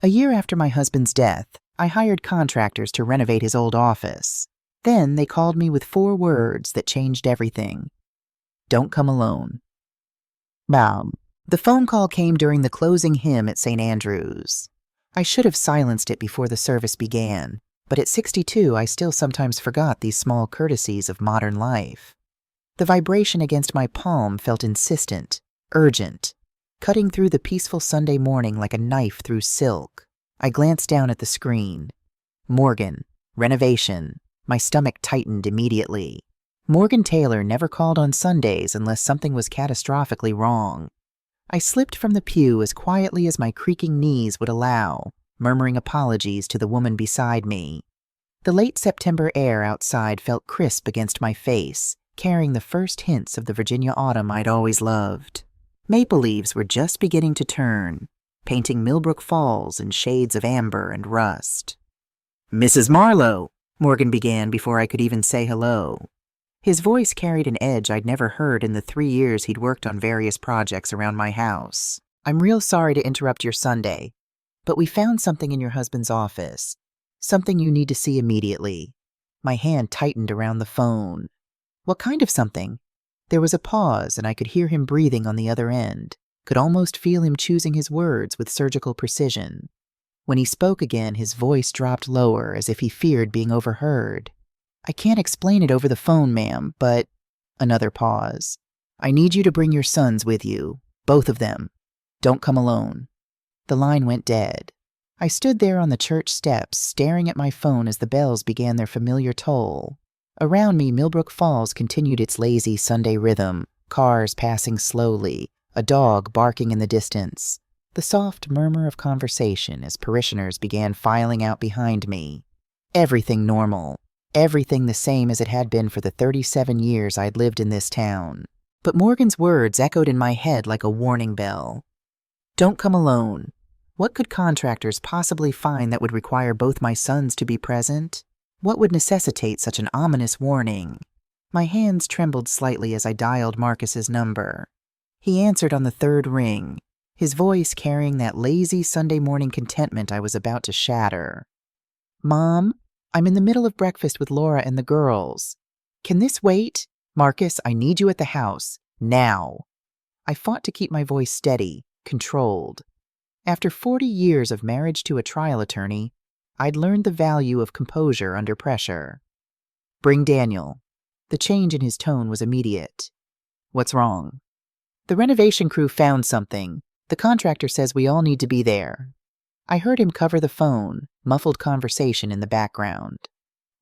A year after my husband's death, I hired contractors to renovate his old office. Then they called me with 4 words that changed everything. Don't come alone. Bow. The phone call came during the closing hymn at St. Andrew's. I should have silenced it before the service began, but at 62 I still sometimes forgot these small courtesies of modern life. The vibration against my palm felt insistent, urgent, cutting through the peaceful Sunday morning like a knife through silk. I glanced down at the screen. Morgan, renovation. My stomach tightened immediately. Morgan Taylor never called on Sundays unless something was catastrophically wrong. I slipped from the pew as quietly as my creaking knees would allow, murmuring apologies to the woman beside me. The late September air outside felt crisp against my face, carrying the first hints of the Virginia autumn I'd always loved. Maple leaves were just beginning to turn, painting Millbrook Falls in shades of amber and rust. "Mrs. Marlowe," Morgan began before I could even say hello. His voice carried an edge I'd never heard in the 3 years he'd worked on various projects around my house. "I'm real sorry to interrupt your Sunday, but we found something in your husband's office. Something you need to see immediately." My hand tightened around the phone. "What kind of something?" There was a pause, and I could hear him breathing on the other end, could almost feel him choosing his words with surgical precision. When he spoke again, his voice dropped lower as if he feared being overheard. "I can't explain it over the phone, ma'am, but—" Another pause. "I need you to bring your sons with you, both of them. Don't come alone." The line went dead. I stood there on the church steps, staring at my phone as the bells began their familiar toll. Around me, Millbrook Falls continued its lazy Sunday rhythm, cars passing slowly, a dog barking in the distance, the soft murmur of conversation as parishioners began filing out behind me. Everything normal, everything the same as it had been for the 37 years I'd lived in this town. But Morgan's words echoed in my head like a warning bell. Don't come alone. What could contractors possibly find that would require both my sons to be present? What would necessitate such an ominous warning? My hands trembled slightly as I dialed Marcus's number. He answered on the 3rd ring, his voice carrying that lazy Sunday morning contentment I was about to shatter. "Mom, I'm in the middle of breakfast with Laura and the girls. Can this wait? Marcus, I need you at the house. Now." I fought to keep my voice steady, controlled. After 40 years of marriage to a trial attorney, I'd learned the value of composure under pressure. "Bring Daniel." The change in his tone was immediate. "What's wrong?" "The renovation crew found something. The contractor says we all need to be there." I heard him cover the phone, muffled conversation in the background.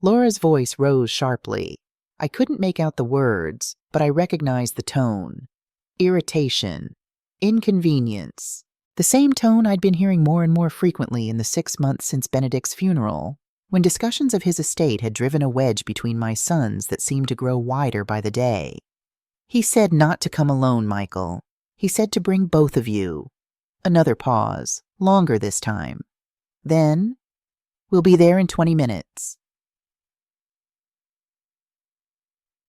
Laura's voice rose sharply. I couldn't make out the words, but I recognized the tone. Irritation. Inconvenience. The same tone I'd been hearing more and more frequently in the 6 months since Benedict's funeral, when discussions of his estate had driven a wedge between my sons that seemed to grow wider by the day. "He said not to come alone, Michael. He said to bring both of you." Another pause, longer this time. Then, "We'll be there in 20 minutes.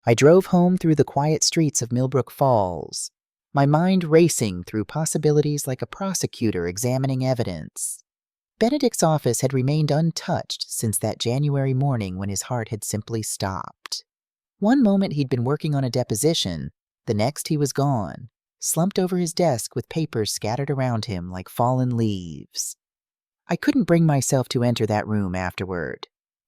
I drove home through the quiet streets of Millbrook Falls, my mind racing through possibilities like a prosecutor examining evidence. Benedict's office had remained untouched since that January morning when his heart had simply stopped. One moment he'd been working on a deposition, the next he was gone, slumped over his desk with papers scattered around him like fallen leaves. I couldn't bring myself to enter that room afterward.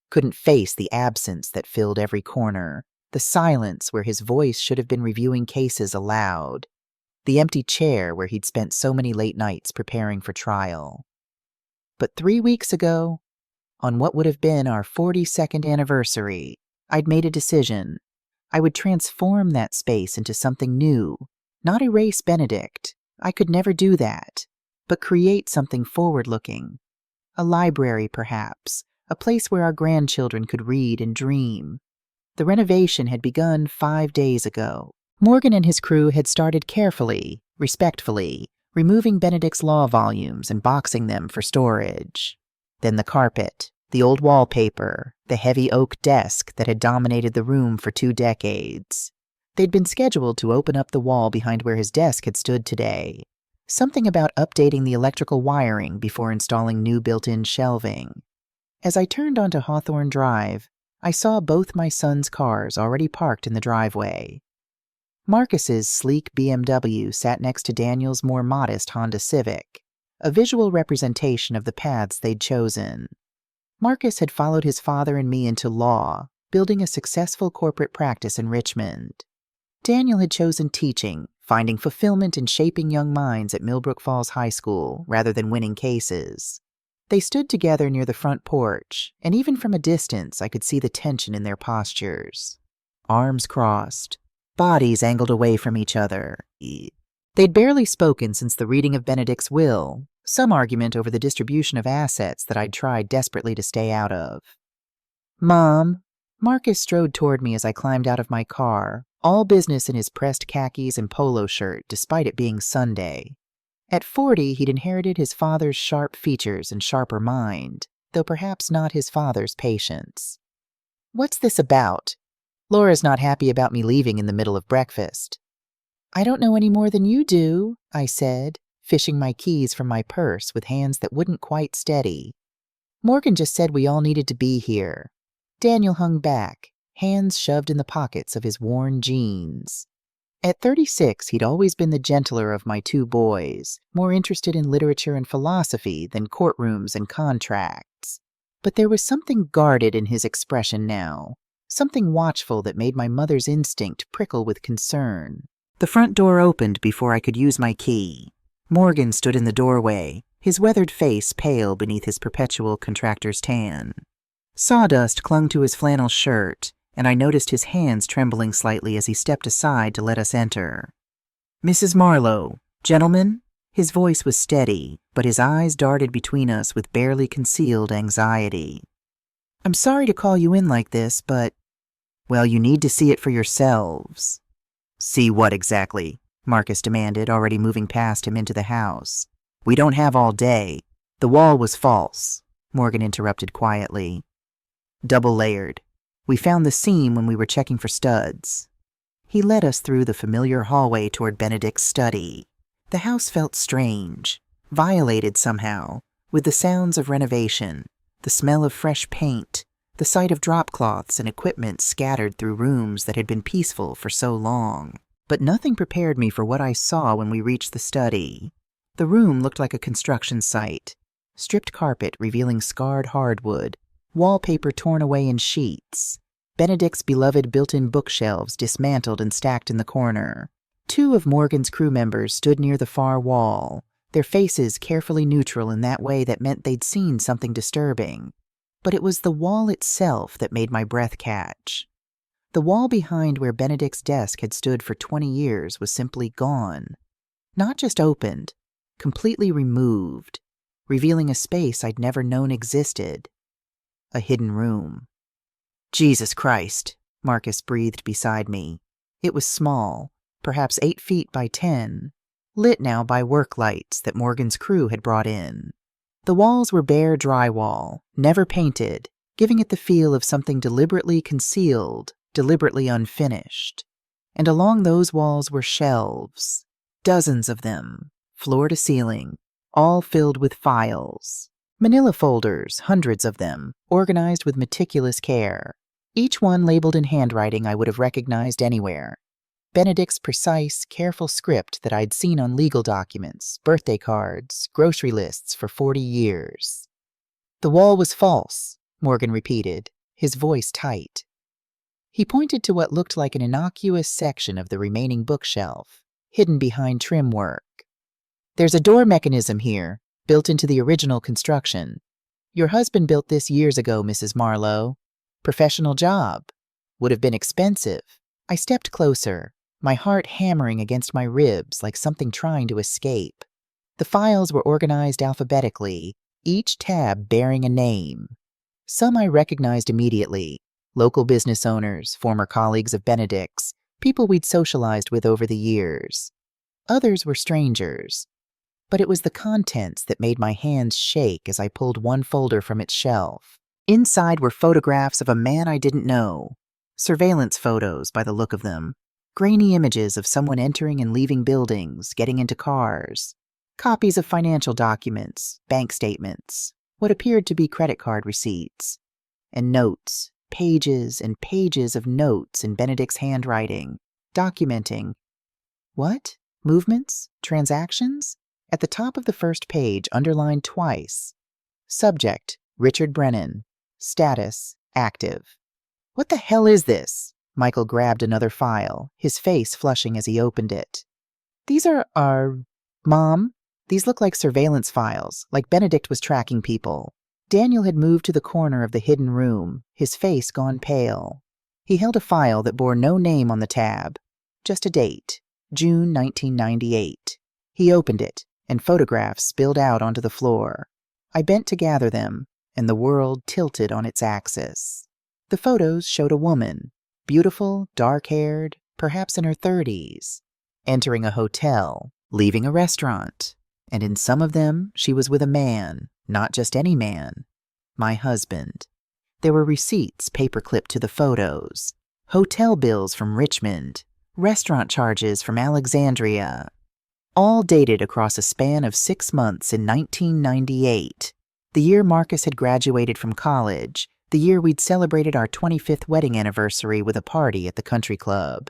Couldn't face the absence that filled every corner, the silence where his voice should have been reviewing cases aloud, the empty chair where he'd spent so many late nights preparing for trial. But 3 weeks ago, on what would have been our 42nd anniversary, I'd made a decision. I would transform that space into something new, not erase Benedict. I could never do that, but create something forward-looking. A library, perhaps, a place where our grandchildren could read and dream. The renovation had begun 5 days ago. Morgan and his crew had started carefully, respectfully, removing Benedict's law volumes and boxing them for storage. Then the carpet, the old wallpaper, the heavy oak desk that had dominated the room for 2 decades. They'd been scheduled to open up the wall behind where his desk had stood today. Something about updating the electrical wiring before installing new built-in shelving. As I turned onto Hawthorne Drive, I saw both my son's cars already parked in the driveway. Marcus's sleek BMW sat next to Daniel's more modest Honda Civic, a visual representation of the paths they'd chosen. Marcus had followed his father and me into law, building a successful corporate practice in Richmond. Daniel had chosen teaching, finding fulfillment in shaping young minds at Millbrook Falls High School rather than winning cases. They stood together near the front porch, and even from a distance I could see the tension in their postures. Arms crossed, bodies angled away from each other. They'd barely spoken since the reading of Benedict's will, some argument over the distribution of assets that I'd tried desperately to stay out of. "Mom," Marcus strode toward me as I climbed out of my car, all business in his pressed khakis and polo shirt despite it being Sunday. At 40, he'd inherited his father's sharp features and sharper mind, though perhaps not his father's patience. "What's this about? Laura's not happy about me leaving in the middle of breakfast." "I don't know any more than you do," I said, fishing my keys from my purse with hands that wouldn't quite steady. "Morgan just said we all needed to be here." Daniel hung back, hands shoved in the pockets of his worn jeans. At 36, he'd always been the gentler of my two boys, more interested in literature and philosophy than courtrooms and contracts. But there was something guarded in his expression now, something watchful that made my mother's instinct prickle with concern. The front door opened before I could use my key. Morgan stood in the doorway, his weathered face pale beneath his perpetual contractor's tan. Sawdust clung to his flannel shirt, and I noticed his hands trembling slightly as he stepped aside to let us enter. "Mrs. Marlowe, gentlemen?" His voice was steady, but his eyes darted between us with barely concealed anxiety. "I'm sorry to call you in like this, but—" "Well, you need to see it for yourselves." "See what exactly?" Marcus demanded, already moving past him into the house. "We don't have all day." "The wall was false," Morgan interrupted quietly. "Double-layered. We found the seam when we were checking for studs." He led us through the familiar hallway toward Benedict's study. The house felt strange, violated somehow, with the sounds of renovation, the smell of fresh paint, the sight of drop cloths and equipment scattered through rooms that had been peaceful for so long. But nothing prepared me for what I saw when we reached the study. The room looked like a construction site. Stripped carpet revealing scarred hardwood, wallpaper torn away in sheets, Benedict's beloved built-in bookshelves dismantled and stacked in the corner. Two of Morgan's crew members stood near the far wall, their faces carefully neutral in that way that meant they'd seen something disturbing. But it was the wall itself that made my breath catch. The wall behind where Benedict's desk had stood for 20 years was simply gone. Not just opened, completely removed, revealing a space I'd never known existed. A hidden room. "Jesus Christ," Marcus breathed beside me. It was small, perhaps 8 feet by 10, lit now by work lights that Morgan's crew had brought in. The walls were bare drywall, never painted, giving it the feel of something deliberately concealed, deliberately unfinished. And along those walls were shelves, dozens of them, floor to ceiling, all filled with files. Manila folders, hundreds of them, organized with meticulous care. Each one labeled in handwriting I would have recognized anywhere. Benedict's precise, careful script that I'd seen on legal documents, birthday cards, grocery lists for 40 years. "The wall was false," Morgan repeated, his voice tight. He pointed to what looked like an innocuous section of the remaining bookshelf, hidden behind trim work. "There's a door mechanism here, built into the original construction. Your husband built this years ago, Mrs. Marlowe. Professional job. Would have been expensive." I stepped closer, my heart hammering against my ribs like something trying to escape. The files were organized alphabetically, each tab bearing a name. Some I recognized immediately, local business owners, former colleagues of Benedict's, people we'd socialized with over the years. Others were strangers. But it was the contents that made my hands shake as I pulled one folder from its shelf. Inside were photographs of a man I didn't know. Surveillance photos, by the look of them. Grainy images of someone entering and leaving buildings, getting into cars. Copies of financial documents, bank statements, what appeared to be credit card receipts, and notes, pages and pages of notes in Benedict's handwriting, documenting what? Movements? Transactions? At the top of the first page, underlined twice. Subject, Richard Brennan. Status, active. What the hell is this? Michael grabbed another file, his face flushing as he opened it. These are Mom, these look like surveillance files, like Benedict was tracking people. Daniel had moved to the corner of the hidden room, his face gone pale. He held a file that bore no name on the tab, just a date, June 1998. He opened it, and photographs spilled out onto the floor. I bent to gather them, and the world tilted on its axis. The photos showed a woman, beautiful, dark-haired, perhaps in her 30s, entering a hotel, leaving a restaurant, and in some of them she was with a man, not just any man, my husband. There were receipts paper-clipped to the photos, hotel bills from Richmond, restaurant charges from Alexandria, all dated across a span of 6 months in 1998, the year Marcus had graduated from college, the year we'd celebrated our 25th wedding anniversary with a party at the country club,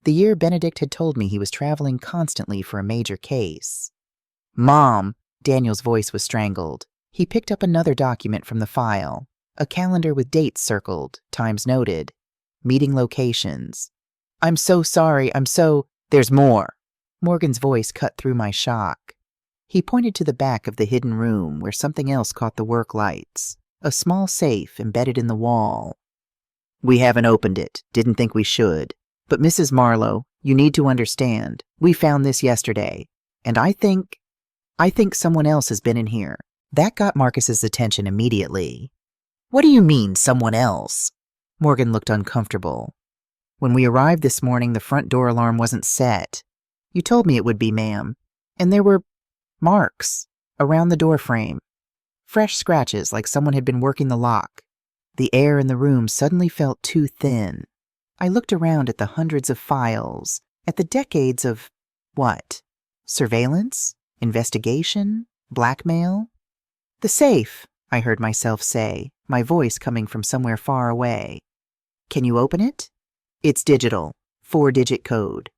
the year Benedict had told me he was traveling constantly for a major case. Mom, Daniel's voice was strangled. He picked up another document from the file, a calendar with dates circled, times noted, meeting locations. I'm so sorry, There's more. Morgan's voice cut through my shock. He pointed to the back of the hidden room where something else caught the work lights, a small safe embedded in the wall. We haven't opened it, didn't think we should. But Mrs. Marlowe, you need to understand, we found this yesterday, and I think someone else has been in here. That got Marcus's attention immediately. What do you mean, someone else? Morgan looked uncomfortable. When we arrived this morning, the front door alarm wasn't set. You told me it would be, ma'am. And there were marks around the door frame. Fresh scratches like someone had been working the lock. The air in the room suddenly felt too thin. I looked around at the hundreds of files, at the decades of what? Surveillance? Investigation? Blackmail? The safe, I heard myself say, my voice coming from somewhere far away. Can you open it? It's digital, 4-digit code.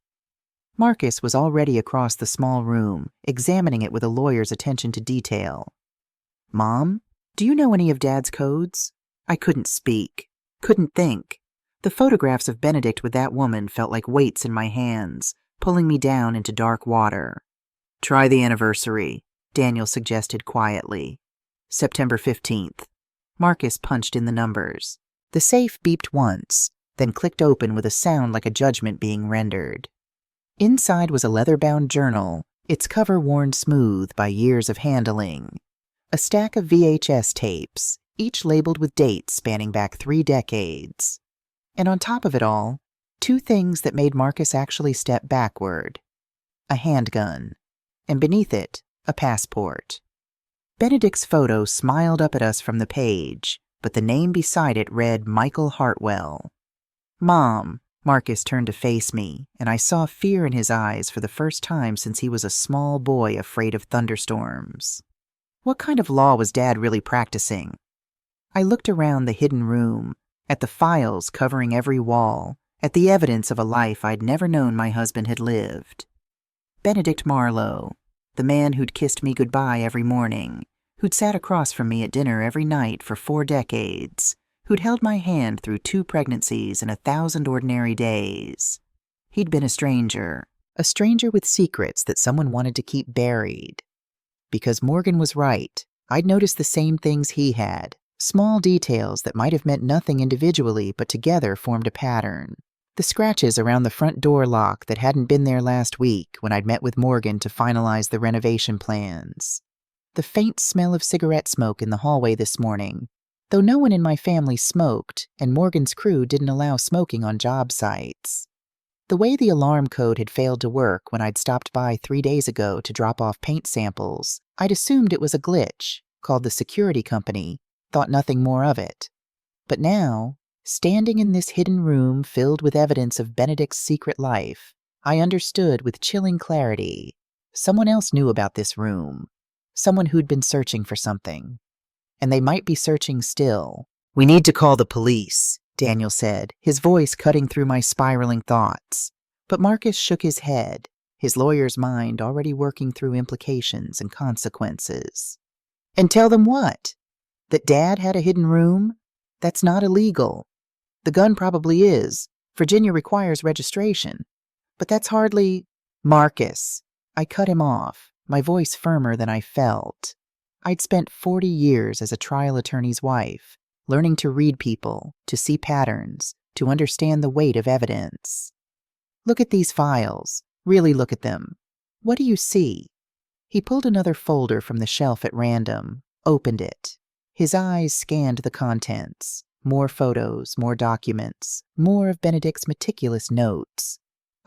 Marcus was already across the small room, examining it with a lawyer's attention to detail. Mom, do you know any of Dad's codes? I couldn't speak, couldn't think. The photographs of Benedict with that woman felt like weights in my hands, pulling me down into dark water. Try the anniversary, Daniel suggested quietly. September 15th. Marcus punched in the numbers. The safe beeped once, then clicked open with a sound like a judgment being rendered. Inside was a leather-bound journal, its cover worn smooth by years of handling. A stack of VHS tapes, each labeled with dates spanning back 3 decades. And on top of it all, 2 things that made Marcus actually step backward. A handgun, and beneath it, a passport. Benedict's photo smiled up at us from the page, but the name beside it read Michael Hartwell. Mom, Marcus turned to face me, and I saw fear in his eyes for the first time since he was a small boy afraid of thunderstorms. What kind of law was Dad really practicing? I looked around the hidden room, at the files covering every wall, at the evidence of a life I'd never known my husband had lived. Benedict Marlowe, the man who'd kissed me goodbye every morning, who'd sat across from me at dinner every night for 4 decades, who'd held my hand through 2 pregnancies and 1,000 ordinary days. He'd been a stranger with secrets that someone wanted to keep buried. Because Morgan was right, I'd noticed the same things he had, small details that might have meant nothing individually but together formed a pattern. The scratches around the front door lock that hadn't been there last week when I'd met with Morgan to finalize the renovation plans. The faint smell of cigarette smoke in the hallway this morning, though no one in my family smoked and Morgan's crew didn't allow smoking on job sites. The way the alarm code had failed to work when I'd stopped by 3 days ago to drop off paint samples, I'd assumed it was a glitch, called the security company, thought nothing more of it. But now, standing in this hidden room filled with evidence of Benedict's secret life, I understood with chilling clarity. Someone else knew about this room. Someone who'd been searching for something. And they might be searching still. "We need to call the police," Daniel said, his voice cutting through my spiraling thoughts. But Marcus shook his head, his lawyer's mind already working through implications and consequences. "And tell them what? That Dad had a hidden room? That's not illegal. The gun probably is. Virginia requires registration. But that's hardly—" "Marcus." I cut him off, my voice firmer than I felt. I'd spent 40 years as a trial attorney's wife, learning to read people, to see patterns, to understand the weight of evidence. "Look at these files. Really look at them. What do you see?" He pulled another folder from the shelf at random, opened it. His eyes scanned the contents. More photos, more documents, more of Benedict's meticulous notes.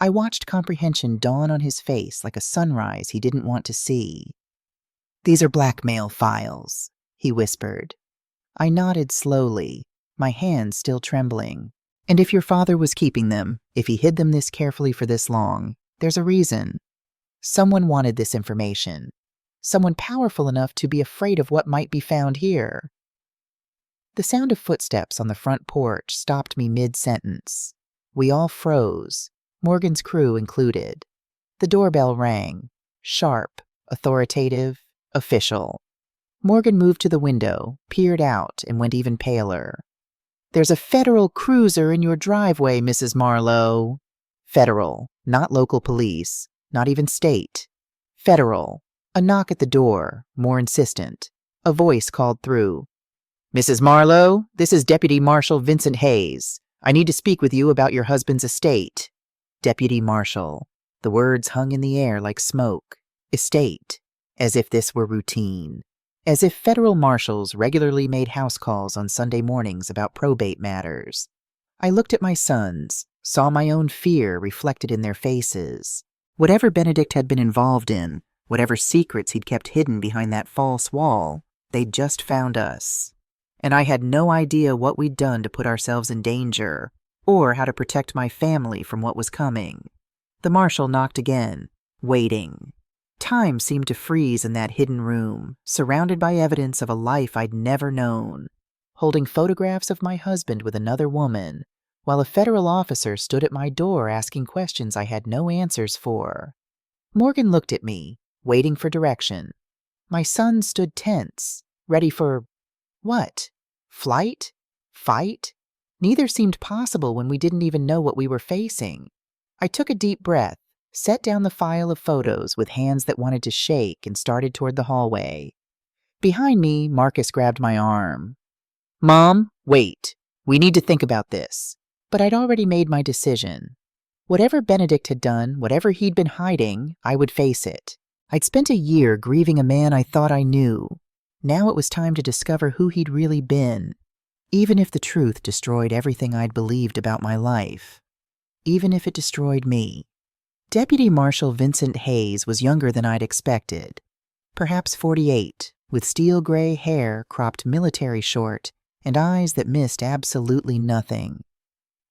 I watched comprehension dawn on his face like a sunrise he didn't want to see. "These are blackmail files," he whispered. I nodded slowly, my hands still trembling. "And if your father was keeping them, if he hid them this carefully for this long, there's a reason. Someone wanted this information. Someone powerful enough to be afraid of what might be found here." The sound of footsteps on the front porch stopped me mid-sentence. We all froze, Morgan's crew included. The doorbell rang, sharp, authoritative, official. Morgan moved to the window, peered out, and went even paler. "There's a federal cruiser in your driveway, Mrs. Marlowe." Federal, not local police, not even state. Federal. A knock at the door, more insistent. A voice called through. "Mrs. Marlowe, this is Deputy Marshal Vincent Hayes. I need to speak with you about your husband's estate." Deputy Marshal. The words hung in the air like smoke. Estate. As if this were routine. As if federal marshals regularly made house calls on Sunday mornings about probate matters. I looked at my sons, saw my own fear reflected in their faces. Whatever Benedict had been involved in, whatever secrets he'd kept hidden behind that false wall, they'd just found us. And I had no idea what we'd done to put ourselves in danger, or how to protect my family from what was coming. The marshal knocked again, waiting. Time seemed to freeze in that hidden room, surrounded by evidence of a life I'd never known, holding photographs of my husband with another woman, while a federal officer stood at my door asking questions I had no answers for. Morgan looked at me, waiting for direction. My son stood tense, ready for— what? Flight? Fight? Neither seemed possible when we didn't even know what we were facing. I took a deep breath, set down the file of photos with hands that wanted to shake, and started toward the hallway. Behind me, Marcus grabbed my arm. "Mom, wait. We need to think about this." But I'd already made my decision. Whatever Benedict had done, whatever he'd been hiding, I would face it. I'd spent a year grieving a man I thought I knew. Now it was time to discover who he'd really been, even if the truth destroyed everything I'd believed about my life. Even if it destroyed me. Deputy Marshal Vincent Hayes was younger than I'd expected. Perhaps 48, with steel gray hair cropped military short and eyes that missed absolutely nothing.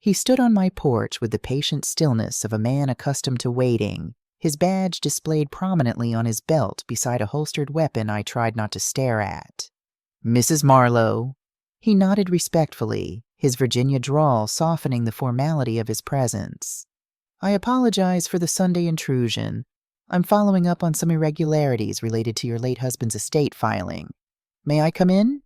He stood on my porch with the patient stillness of a man accustomed to waiting, his badge displayed prominently on his belt beside a holstered weapon I tried not to stare at. "Mrs. Marlowe." He nodded respectfully, his Virginia drawl softening the formality of his presence. "I apologize for the Sunday intrusion. I'm following up on some irregularities related to your late husband's estate filing. May I come in?"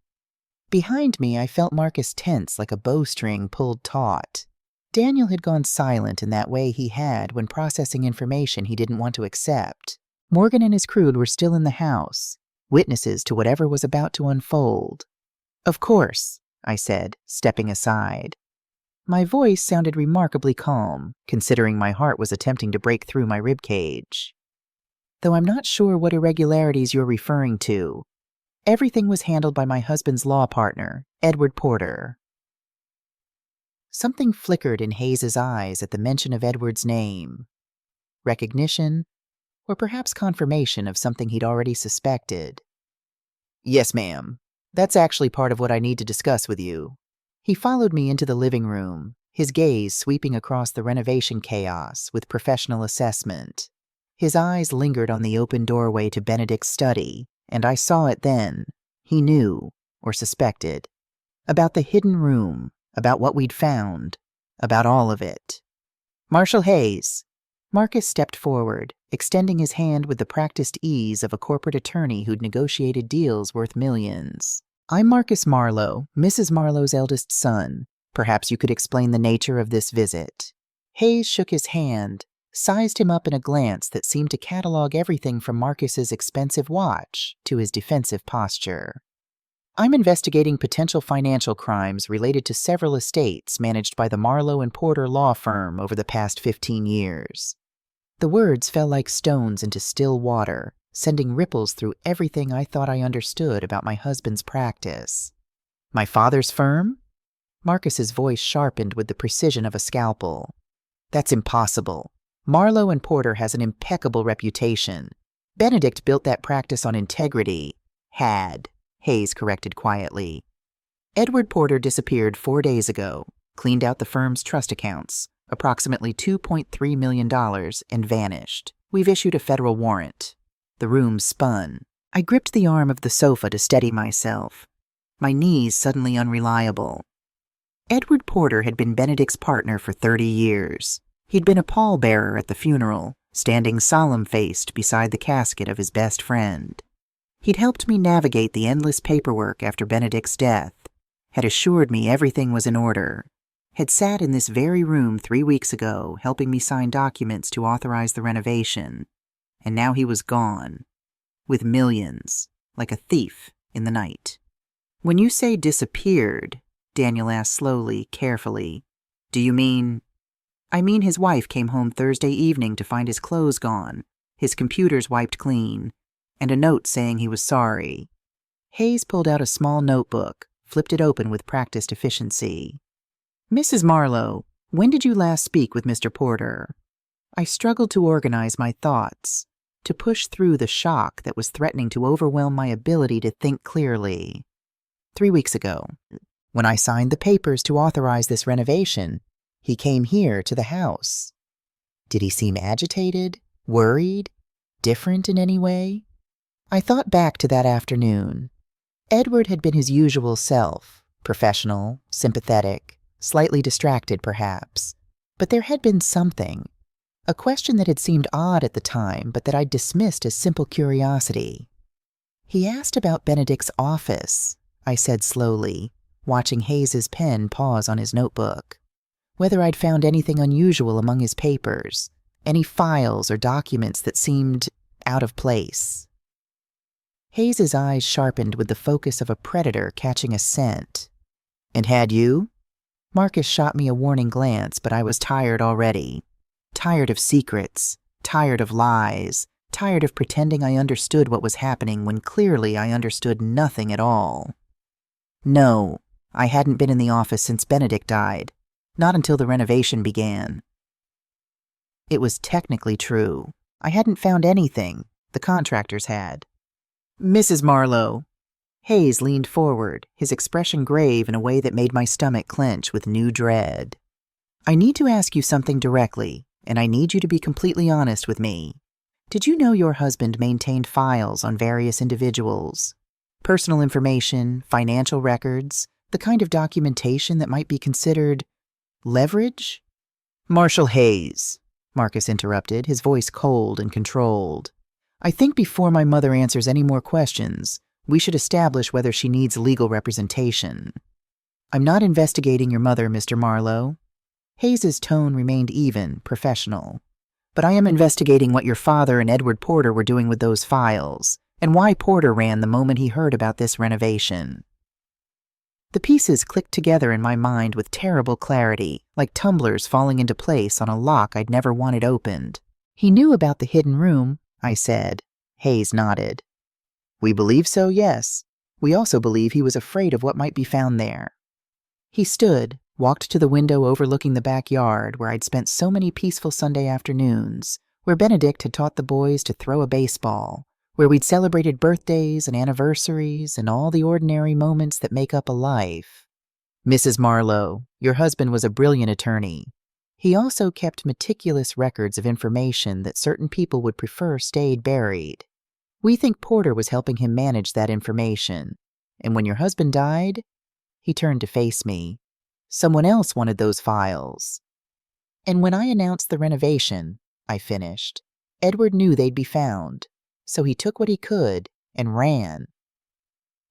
Behind me, I felt Marcus tense like a bowstring pulled taut. Daniel had gone silent in that way he had when processing information he didn't want to accept. Morgan and his crew were still in the house, witnesses to whatever was about to unfold. "Of course," I said, stepping aside. My voice sounded remarkably calm, considering my heart was attempting to break through my ribcage. "Though I'm not sure what irregularities you're referring to. Everything was handled by my husband's law partner, Edward Porter." Something flickered in Hayes's eyes at the mention of Edward's name. Recognition, or perhaps confirmation of something he'd already suspected. "Yes, ma'am. That's actually part of what I need to discuss with you." He followed me into the living room, his gaze sweeping across the renovation chaos with professional assessment. His eyes lingered on the open doorway to Benedict's study, and I saw it then. He knew, or suspected, about the hidden room, about what we'd found, about all of it. Marshal Hayes. Marcus stepped forward, extending his hand with the practiced ease of a corporate attorney who'd negotiated deals worth millions. I'm Marcus Marlowe, Mrs. Marlowe's eldest son. Perhaps you could explain the nature of this visit. Hayes shook his hand, sized him up in a glance that seemed to catalog everything from Marcus's expensive watch to his defensive posture. I'm investigating potential financial crimes related to several estates managed by the Marlowe and Porter law firm over the past 15 years. The words fell like stones into still water, sending ripples through everything I thought I understood about my husband's practice. My father's firm? Marcus's voice sharpened with the precision of a scalpel. That's impossible. Marlowe and Porter has an impeccable reputation. Benedict built that practice on integrity. Had, Hayes corrected quietly. Edward Porter disappeared 4 days ago, cleaned out the firm's trust accounts, approximately $2.3 million, and vanished. We've issued a federal warrant. The room spun. I gripped the arm of the sofa to steady myself, my knees suddenly unreliable. Edward Porter had been Benedict's partner for 30 years. He'd been a pallbearer at the funeral, standing solemn-faced beside the casket of his best friend. He'd helped me navigate the endless paperwork after Benedict's death, had assured me everything was in order, had sat in this very room 3 weeks ago helping me sign documents to authorize the renovation, and now he was gone, with millions, like a thief in the night. When you say disappeared, Daniel asked slowly, carefully, do you mean... I mean his wife came home Thursday evening to find his clothes gone, his computers wiped clean, and a note saying he was sorry. Hayes pulled out a small notebook, flipped it open with practiced efficiency. Mrs. Marlowe, when did you last speak with Mr. Porter? I struggled to organize my thoughts, to push through the shock that was threatening to overwhelm my ability to think clearly. 3 weeks ago, when I signed the papers to authorize this renovation, he came here to the house. Did he seem agitated, worried, different in any way? I thought back to that afternoon. Edward had been his usual self, professional, sympathetic, slightly distracted perhaps. But there had been something, a question that had seemed odd at the time but that I'd dismissed as simple curiosity. He asked about Benedict's office, I said slowly, watching Hayes's pen pause on his notebook. Whether I'd found anything unusual among his papers, any files or documents that seemed out of place. Hayes's eyes sharpened with the focus of a predator catching a scent. And had you? Marcus shot me a warning glance, but I was tired already. Tired of secrets, tired of lies, tired of pretending I understood what was happening when clearly I understood nothing at all. No, I hadn't been in the office since Benedict died. Not until the renovation began. It was technically true. I hadn't found anything. The contractors had. Mrs. Marlowe. Hayes leaned forward, his expression grave in a way that made my stomach clench with new dread. I need to ask you something directly, and I need you to be completely honest with me. Did you know your husband maintained files on various individuals? Personal information, financial records, the kind of documentation that might be considered leverage? Marshal Hayes, Marcus interrupted, his voice cold and controlled. I think before my mother answers any more questions, we should establish whether she needs legal representation. I'm not investigating your mother, Mr. Marlowe. Hayes's tone remained even, professional. But I am investigating what your father and Edward Porter were doing with those files, and why Porter ran the moment he heard about this renovation. The pieces clicked together in my mind with terrible clarity, like tumblers falling into place on a lock I'd never wanted opened. He knew about the hidden room, I said. Hayes nodded. We believe so, yes. We also believe he was afraid of what might be found there. He stood, walked to the window overlooking the backyard where I'd spent so many peaceful Sunday afternoons, where Benedict had taught the boys to throw a baseball, where we'd celebrated birthdays and anniversaries and all the ordinary moments that make up a life. Mrs. Marlowe, your husband was a brilliant attorney. He also kept meticulous records of information that certain people would prefer stayed buried. We think Porter was helping him manage that information. And when your husband died, he turned to face me. Someone else wanted those files. And when I announced the renovation, I finished, Edward knew they'd be found, so he took what he could and ran.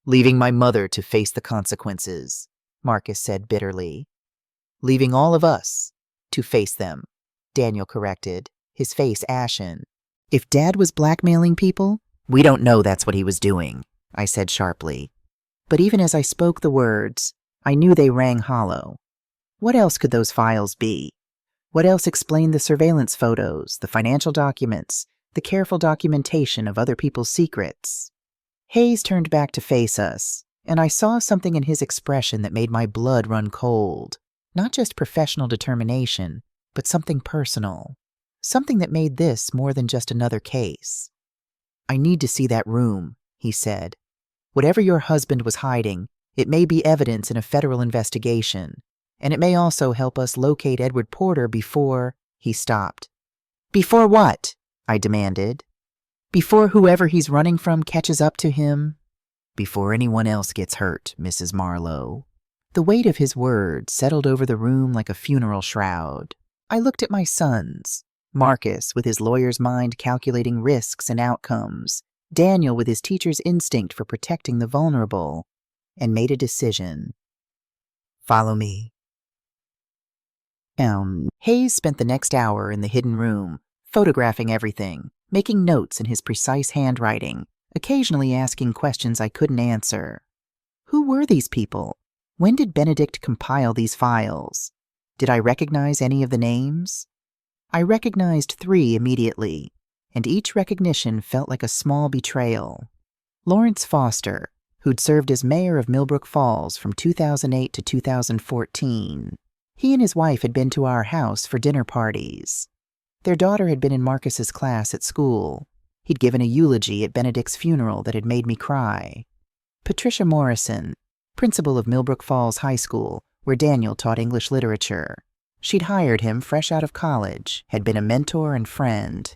Leaving my mother to face the consequences, Marcus said bitterly. Leaving all of us to face them, Daniel corrected, his face ashen. If Dad was blackmailing people, we don't know that's what he was doing, I said sharply. But even as I spoke the words, I knew they rang hollow. What else could those files be? What else explained the surveillance photos, the financial documents, the careful documentation of other people's secrets? Hayes turned back to face us, and I saw something in his expression that made my blood run cold. Not just professional determination, but something personal. Something that made this more than just another case. I need to see that room, he said. Whatever your husband was hiding, it may be evidence in a federal investigation, and it may also help us locate Edward Porter before he stopped. Before what? I demanded. Before whoever he's running from catches up to him. Before anyone else gets hurt, Mrs. Marlowe. The weight of his words settled over the room like a funeral shroud. I looked at my sons, Marcus with his lawyer's mind calculating risks and outcomes, Daniel with his teacher's instinct for protecting the vulnerable, and made a decision. Follow me. Hayes spent the next hour in the hidden room, photographing everything, making notes in his precise handwriting, occasionally asking questions I couldn't answer. Who were these people? When did Benedict compile these files? Did I recognize any of the names? I recognized 3 immediately, and each recognition felt like a small betrayal. Lawrence Foster, who'd served as mayor of Millbrook Falls from 2008 to 2014. He and his wife had been to our house for dinner parties. Their daughter had been in Marcus's class at school. He'd given a eulogy at Benedict's funeral that had made me cry. Patricia Morrison, principal of Millbrook Falls High School, where Daniel taught English literature. She'd hired him fresh out of college, had been a mentor and friend.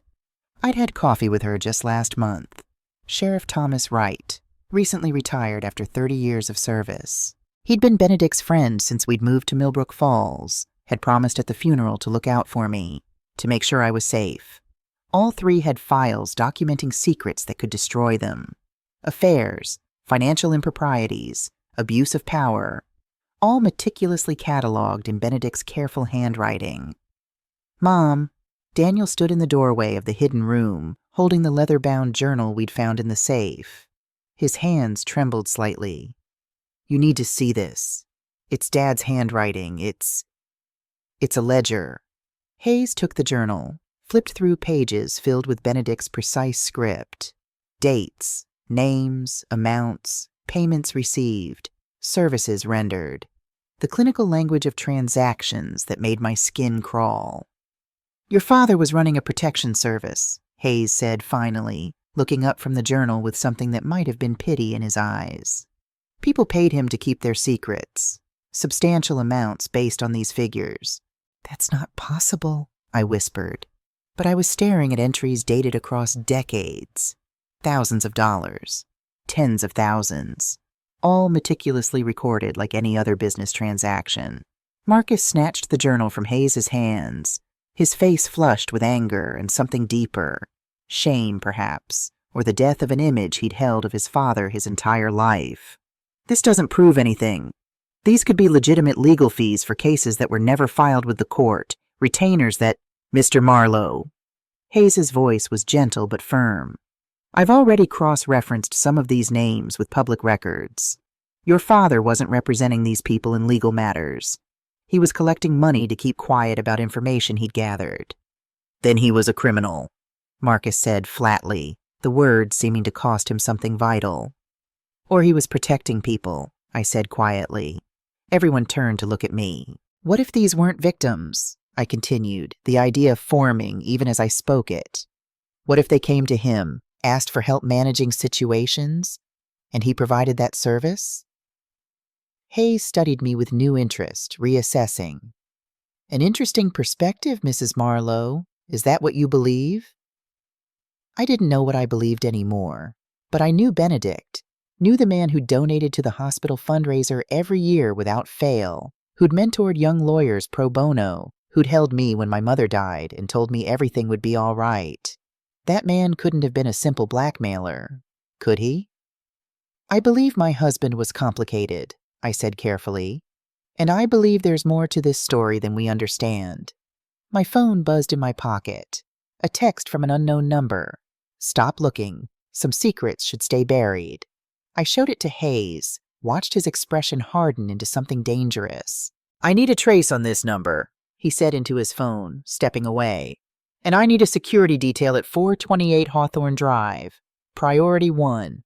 I'd had coffee with her just last month. Sheriff Thomas Wright, recently retired after 30 years of service. He'd been Benedict's friend since we'd moved to Millbrook Falls, had promised at the funeral to look out for me, to make sure I was safe. All 3 had files documenting secrets that could destroy them. Affairs, financial improprieties, abuse of power, all meticulously cataloged in Benedict's careful handwriting. Mom, Daniel stood in the doorway of the hidden room, holding the leather-bound journal we'd found in the safe. His hands trembled slightly. You need to see this. It's Dad's handwriting. It's a ledger. Hayes took the journal, flipped through pages filled with Benedict's precise script. Dates, names, amounts, payments received, services rendered. The clinical language of transactions that made my skin crawl. Your father was running a protection service, Hayes said finally, looking up from the journal with something that might have been pity in his eyes. People paid him to keep their secrets, substantial amounts based on these figures. That's not possible, I whispered, but I was staring at entries dated across decades. Thousands of dollars. Tens of thousands, all meticulously recorded like any other business transaction. Marcus snatched the journal from Hayes's hands, his face flushed with anger and something deeper, shame perhaps, or the death of an image he'd held of his father his entire life. This doesn't prove anything. These could be legitimate legal fees for cases that were never filed with the court, retainers that— Mr. Marlowe. Hayes's voice was gentle but firm. I've already cross-referenced some of these names with public records. Your father wasn't representing these people in legal matters. He was collecting money to keep quiet about information he'd gathered. Then he was a criminal, Marcus said flatly, the words seeming to cost him something vital. Or he was protecting people, I said quietly. Everyone turned to look at me. What if these weren't victims? I continued, the idea forming even as I spoke it. What if they came to him, asked for help managing situations, and he provided that service? Hayes studied me with new interest, reassessing. An interesting perspective, Mrs. Marlowe. Is that what you believe? I didn't know what I believed anymore, but I knew Benedict, knew the man who donated to the hospital fundraiser every year without fail, who'd mentored young lawyers pro bono, who'd held me when my mother died and told me everything would be all right. That man couldn't have been a simple blackmailer, could he? I believe my husband was complicated, I said carefully, and I believe there's more to this story than we understand. My phone buzzed in my pocket. A text from an unknown number. Stop looking. Some secrets should stay buried. I showed it to Hayes, watched his expression harden into something dangerous. I need a trace on this number, he said into his phone, stepping away. And I need a security detail at 428 Hawthorne Drive. Priority 1.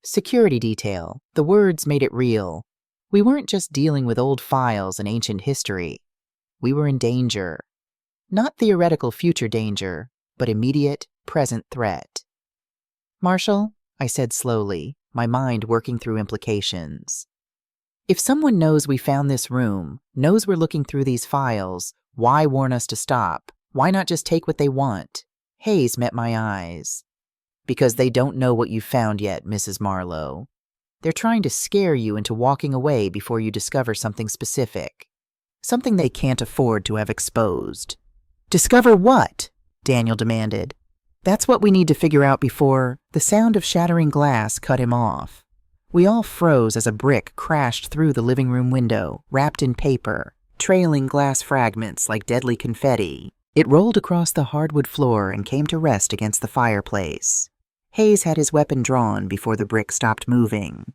Security detail. The words made it real. We weren't just dealing with old files and ancient history. We were in danger. Not theoretical future danger, but immediate, present threat. Marshall, I said slowly, my mind working through implications. If someone knows we found this room, knows we're looking through these files, why warn us to stop? Why not just take what they want? Hayes met my eyes. Because they don't know what you've found yet, Mrs. Marlowe. They're trying to scare you into walking away before you discover something specific. Something they can't afford to have exposed. Discover what? Daniel demanded. That's what we need to figure out before the sound of shattering glass cut him off. We all froze as a brick crashed through the living room window, wrapped in paper, trailing glass fragments like deadly confetti. It rolled across the hardwood floor and came to rest against the fireplace. Hayes had his weapon drawn before the brick stopped moving.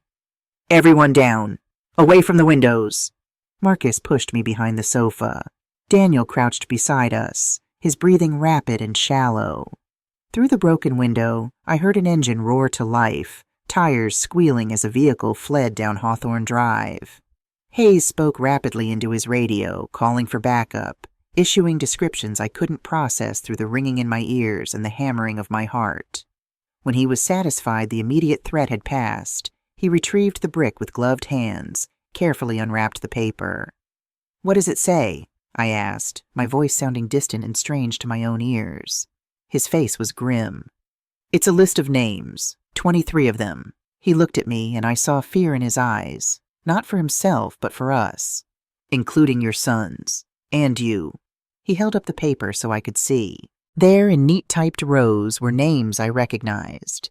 Everyone down! Away from the windows! Marcus pushed me behind the sofa. Daniel crouched beside us, his breathing rapid and shallow. Through the broken window, I heard an engine roar to life, tires squealing as a vehicle fled down Hawthorne Drive. Hayes spoke rapidly into his radio, calling for backup, issuing descriptions I couldn't process through the ringing in my ears and the hammering of my heart. When he was satisfied the immediate threat had passed, he retrieved the brick with gloved hands, carefully unwrapped the paper. What does it say? I asked, my voice sounding distant and strange to my own ears. His face was grim. It's a list of names, 23 of them. He looked at me, and I saw fear in his eyes, not for himself, but for us, including your sons, and you. He held up the paper so I could see. There, in neat typed rows, were names I recognized.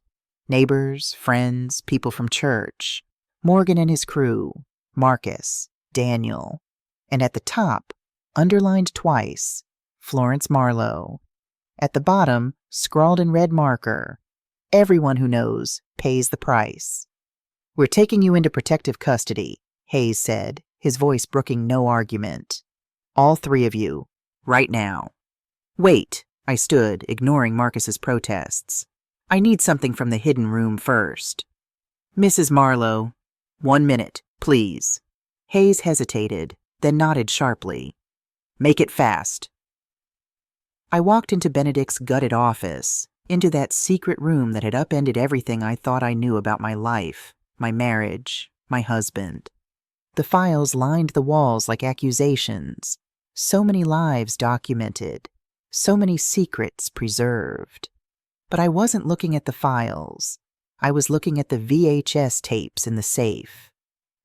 Neighbors, friends, people from church. Morgan and his crew, Marcus, Daniel. And at the top, underlined twice, Florence Marlowe. At the bottom, scrawled in red marker, everyone who knows pays the price. We're taking you into protective custody, Hayes said, his voice brooking no argument. All 3 of you, right now. Wait, I stood, ignoring Marcus's protests. I need something from the hidden room first. Mrs. Marlowe, 1 minute, please. Hayes hesitated, then nodded sharply. Make it fast. I walked into Benedict's gutted office, into that secret room that had upended everything I thought I knew about my life, my marriage, my husband. The files lined the walls like accusations. So many lives documented. So many secrets preserved. But I wasn't looking at the files. I was looking at the VHS tapes in the safe.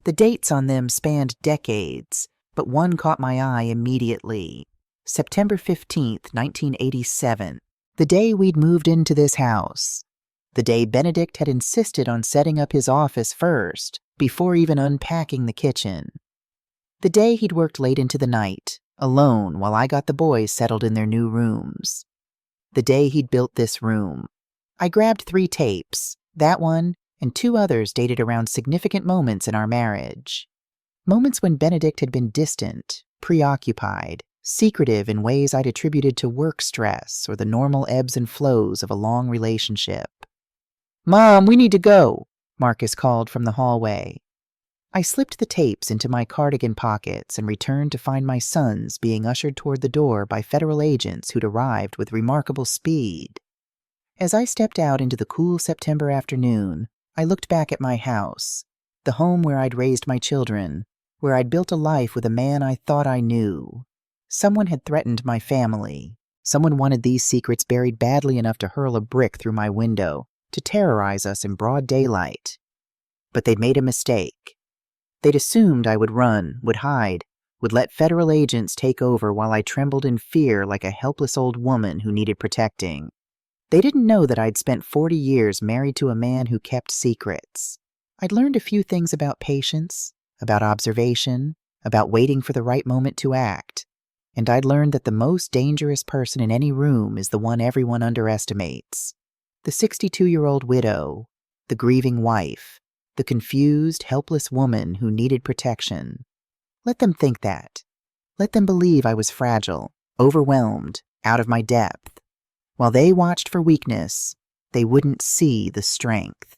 The dates on them spanned decades, but one caught my eye immediately. September 15th, 1987, the day we'd moved into this house. The day Benedict had insisted on setting up his office first, before even unpacking the kitchen. The day he'd worked late into the night, alone while I got the boys settled in their new rooms. The day he'd built this room. I grabbed 3 tapes, that one and 2 others dated around significant moments in our marriage. Moments when Benedict had been distant, preoccupied, secretive in ways I'd attributed to work stress or the normal ebbs and flows of a long relationship. "Mom, we need to go," Marcus called from the hallway. I slipped the tapes into my cardigan pockets and returned to find my sons being ushered toward the door by federal agents who'd arrived with remarkable speed. As I stepped out into the cool September afternoon, I looked back at my house, the home where I'd raised my children, where I'd built a life with a man I thought I knew. Someone had threatened my family. Someone wanted these secrets buried badly enough to hurl a brick through my window, to terrorize us in broad daylight. But they'd made a mistake. They'd assumed I would run, would hide, would let federal agents take over while I trembled in fear like a helpless old woman who needed protecting. They didn't know that I'd spent 40 years married to a man who kept secrets. I'd learned a few things about patience, about observation, about waiting for the right moment to act. And I'd learned that the most dangerous person in any room is the one everyone underestimates. The 62-year-old widow, the grieving wife, the confused, helpless woman who needed protection. Let them think that. Let them believe I was fragile, overwhelmed, out of my depth. While they watched for weakness, they wouldn't see the strength.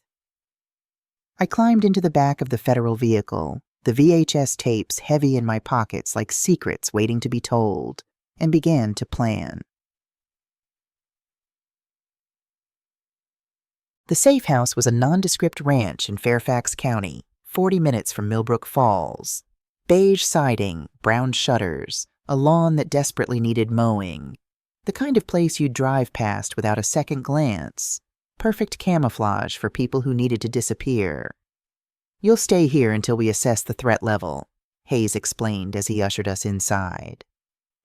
I climbed into the back of the federal vehicle, the VHS tapes heavy in my pockets like secrets waiting to be told, and began to plan. The safe house was a nondescript ranch in Fairfax County, 40 minutes from Millbrook Falls. Beige siding, brown shutters, a lawn that desperately needed mowing. The kind of place you'd drive past without a second glance. Perfect camouflage for people who needed to disappear. "You'll stay here until we assess the threat level," Hayes explained as he ushered us inside.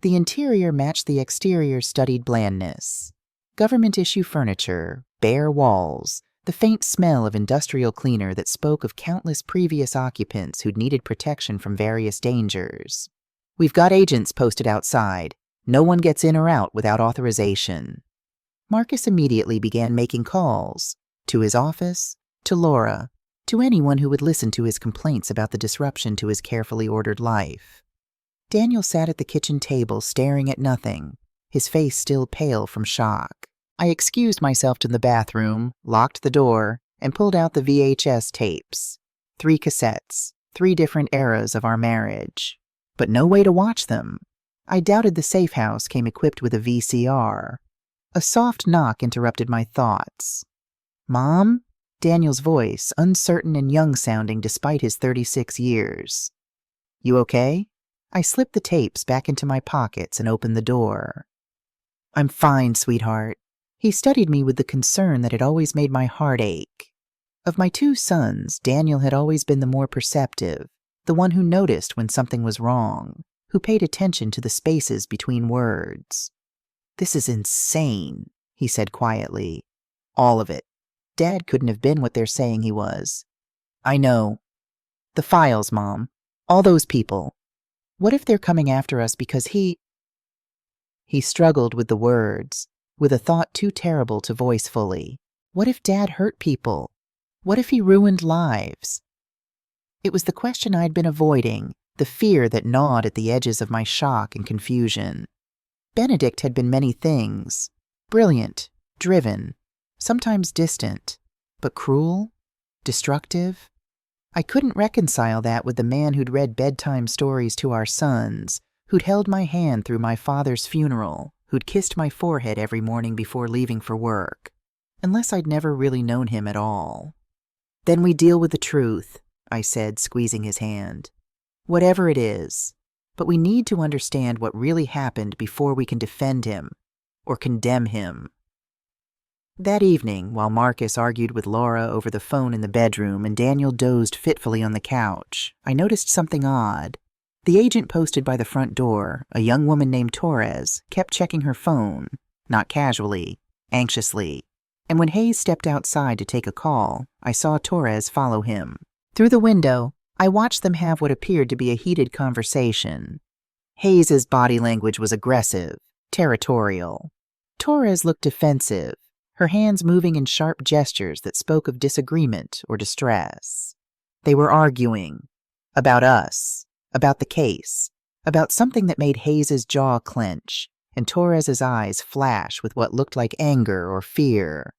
The interior matched the exterior's studied blandness. Government-issue furniture, bare walls, the faint smell of industrial cleaner that spoke of countless previous occupants who'd needed protection from various dangers. "We've got agents posted outside. No one gets in or out without authorization." Marcus immediately began making calls, to his office, to Laura, to anyone who would listen to his complaints about the disruption to his carefully ordered life. Daniel sat at the kitchen table staring at nothing, his face still pale from shock. I excused myself to the bathroom, locked the door, and pulled out the VHS tapes. 3 cassettes, 3 different eras of our marriage. But no way to watch them. I doubted the safe house came equipped with a VCR. A soft knock interrupted my thoughts. "Mom?" Daniel's voice, uncertain and young-sounding despite his 36 years. "You okay?" I slipped the tapes back into my pockets and opened the door. "I'm fine, sweetheart." He studied me with the concern that had always made my heart ache. Of my 2 sons, Daniel had always been the more perceptive, the one who noticed when something was wrong, who paid attention to the spaces between words. "This is insane," he said quietly. "All of it. Dad couldn't have been what they're saying he was." "I know. The files, Mom. All those people. What if they're coming after us because he—" He struggled with the words, with a thought too terrible to voice fully. What if Dad hurt people? What if he ruined lives? It was the question I'd been avoiding, the fear that gnawed at the edges of my shock and confusion. Benedict had been many things. Brilliant, driven, sometimes distant, but cruel, destructive. I couldn't reconcile that with the man who'd read bedtime stories to our sons, who'd held my hand through my father's funeral, who'd kissed my forehead every morning before leaving for work, unless I'd never really known him at all. "Then we deal with the truth," I said, squeezing his hand. "Whatever it is. But we need to understand what really happened before we can defend him, or condemn him." That evening, while Marcus argued with Laura over the phone in the bedroom and Daniel dozed fitfully on the couch, I noticed something odd. The agent posted by the front door, a young woman named Torres, kept checking her phone, not casually, anxiously. And when Hayes stepped outside to take a call, I saw Torres follow him. Through the window, I watched them have what appeared to be a heated conversation. Hayes's body language was aggressive, territorial. Torres looked defensive, her hands moving in sharp gestures that spoke of disagreement or distress. They were arguing. About us. About the case. About something that made Hayes's jaw clench, and Torres's eyes flash with what looked like anger or fear.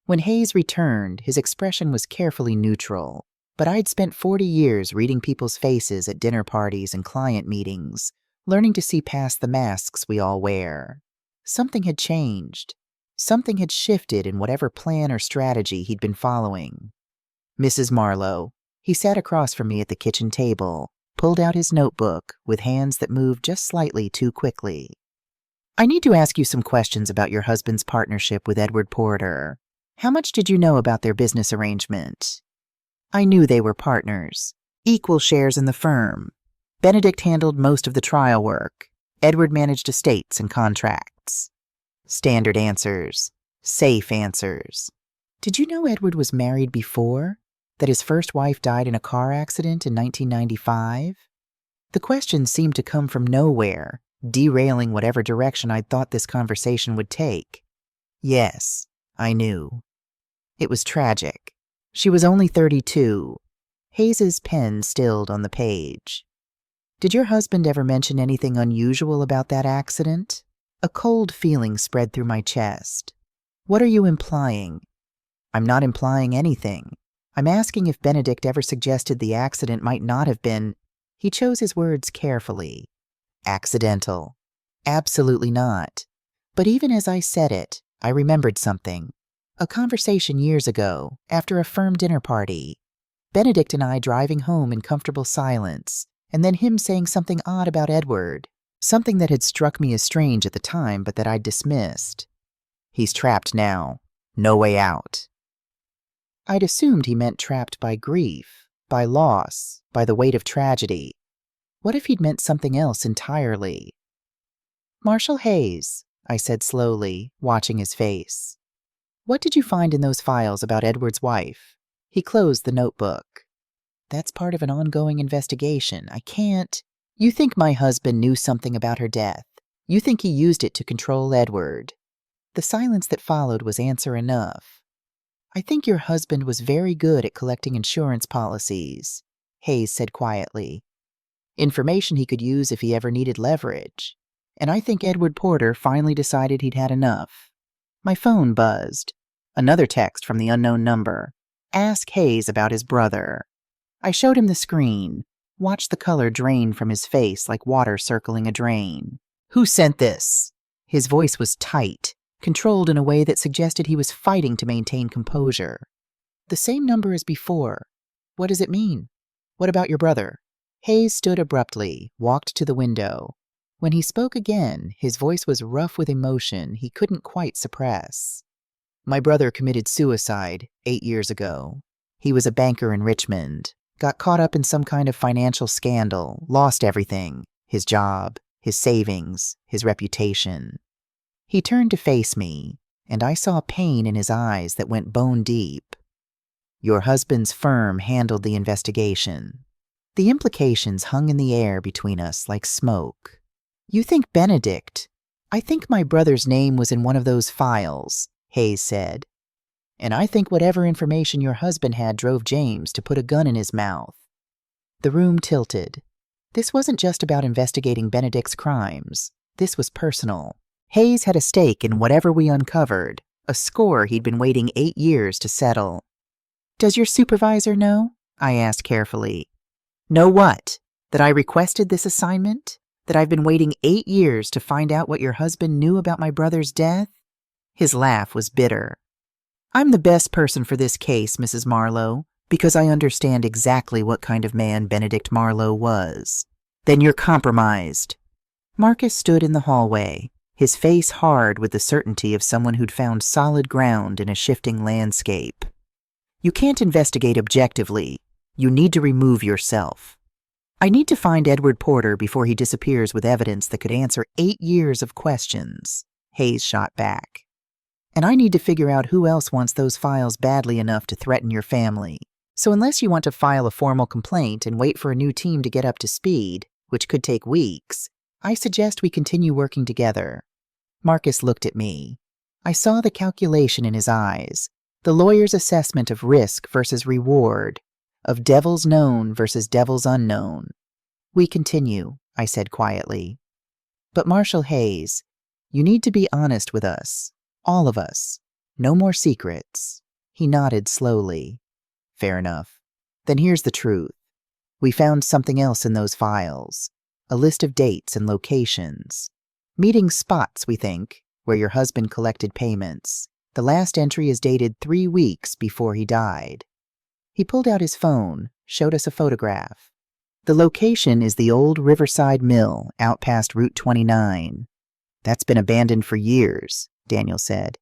When Hayes returned, his expression was carefully neutral. But I'd spent 40 years reading people's faces at dinner parties and client meetings, learning to see past the masks we all wear. Something had changed. Something had shifted in whatever plan or strategy he'd been following. "Mrs. Marlowe." He sat across from me at the kitchen table, pulled out his notebook with hands that moved just slightly too quickly. I need to ask you some questions about your husband's partnership with Edward Porter. How much did you know about their business arrangement? I knew they were partners, equal shares in the firm. Benedict handled most of the trial work. Edward managed estates and contracts. Standard answers. Safe answers. Did you know Edward was married before? That his first wife died in a car accident in 1995? The questions seemed to come from nowhere, derailing whatever direction I'd thought this conversation would take. Yes, I knew. It was tragic. She was only 32. Hayes's pen stilled on the page. Did your husband ever mention anything unusual about that accident? A cold feeling spread through my chest. What are you implying? I'm not implying anything. I'm asking if Benedict ever suggested the accident might not have been— He chose his words carefully. Accidental. Absolutely not. But even as I said it, I remembered something. A conversation years ago, after a firm dinner party. Benedict and I driving home in comfortable silence, and then him saying something odd about Edward, something that had struck me as strange at the time but that I'd dismissed. He's trapped now. No way out. I'd assumed he meant trapped by grief, by loss, by the weight of tragedy. What if he'd meant something else entirely? Marshall Hayes, I said slowly, watching his face. What did you find in those files about Edward's wife? He closed the notebook. That's part of an ongoing investigation. I can't— You think my husband knew something about her death. You think he used it to control Edward. The silence that followed was answer enough. I think your husband was very good at collecting insurance policies, Hayes said quietly. Information he could use if he ever needed leverage. And I think Edward Porter finally decided he'd had enough. My phone buzzed. Another text from the unknown number. Ask Hayes about his brother. I showed him the screen. Watched the color drain from his face like water circling a drain. Who sent this? His voice was tight, controlled in a way that suggested he was fighting to maintain composure. The same number as before. What does it mean? What about your brother? Hayes stood abruptly, walked to the window. When he spoke again, his voice was rough with emotion he couldn't quite suppress. My brother committed suicide 8 years ago. He was a banker in Richmond. Got caught up in some kind of financial scandal, lost everything, his job, his savings, his reputation. He turned to face me, and I saw pain in his eyes that went bone deep. Your husband's firm handled the investigation. The implications hung in the air between us like smoke. You think Benedict— I think my brother's name was in one of those files, Hayes said. And I think whatever information your husband had drove James to put a gun in his mouth. The room tilted. This wasn't just about investigating Benedict's crimes. This was personal. Hayes had a stake in whatever we uncovered, a score he'd been waiting 8 years to settle. Does your supervisor know? I asked carefully. Know what? That I requested this assignment? That I've been waiting 8 years to find out what your husband knew about my brother's death? His laugh was bitter. I'm the best person for this case, Mrs. Marlowe, because I understand exactly what kind of man Benedict Marlowe was. Then you're compromised. Marcus stood in the hallway, his face hard with the certainty of someone who'd found solid ground in a shifting landscape. You can't investigate objectively. You need to remove yourself. I need to find Edward Porter before he disappears with evidence that could answer 8 years of questions, Hayes shot back. And I need to figure out who else wants those files badly enough to threaten your family. So unless you want to file a formal complaint and wait for a new team to get up to speed, which could take weeks, I suggest we continue working together. Marcus looked at me. I saw the calculation in his eyes, the lawyer's assessment of risk versus reward, of devils known versus devils unknown. We continue, I said quietly. But Marshall Hayes, you need to be honest with us. All of us. No more secrets. He nodded slowly. Fair enough. Then here's the truth. We found something else in those files. A list of dates and locations. Meeting spots, we think, where your husband collected payments. The last entry is dated 3 weeks before he died. He pulled out his phone, showed us a photograph. The location is the old Riverside Mill out past Route 29. That's been abandoned for years, Daniel said.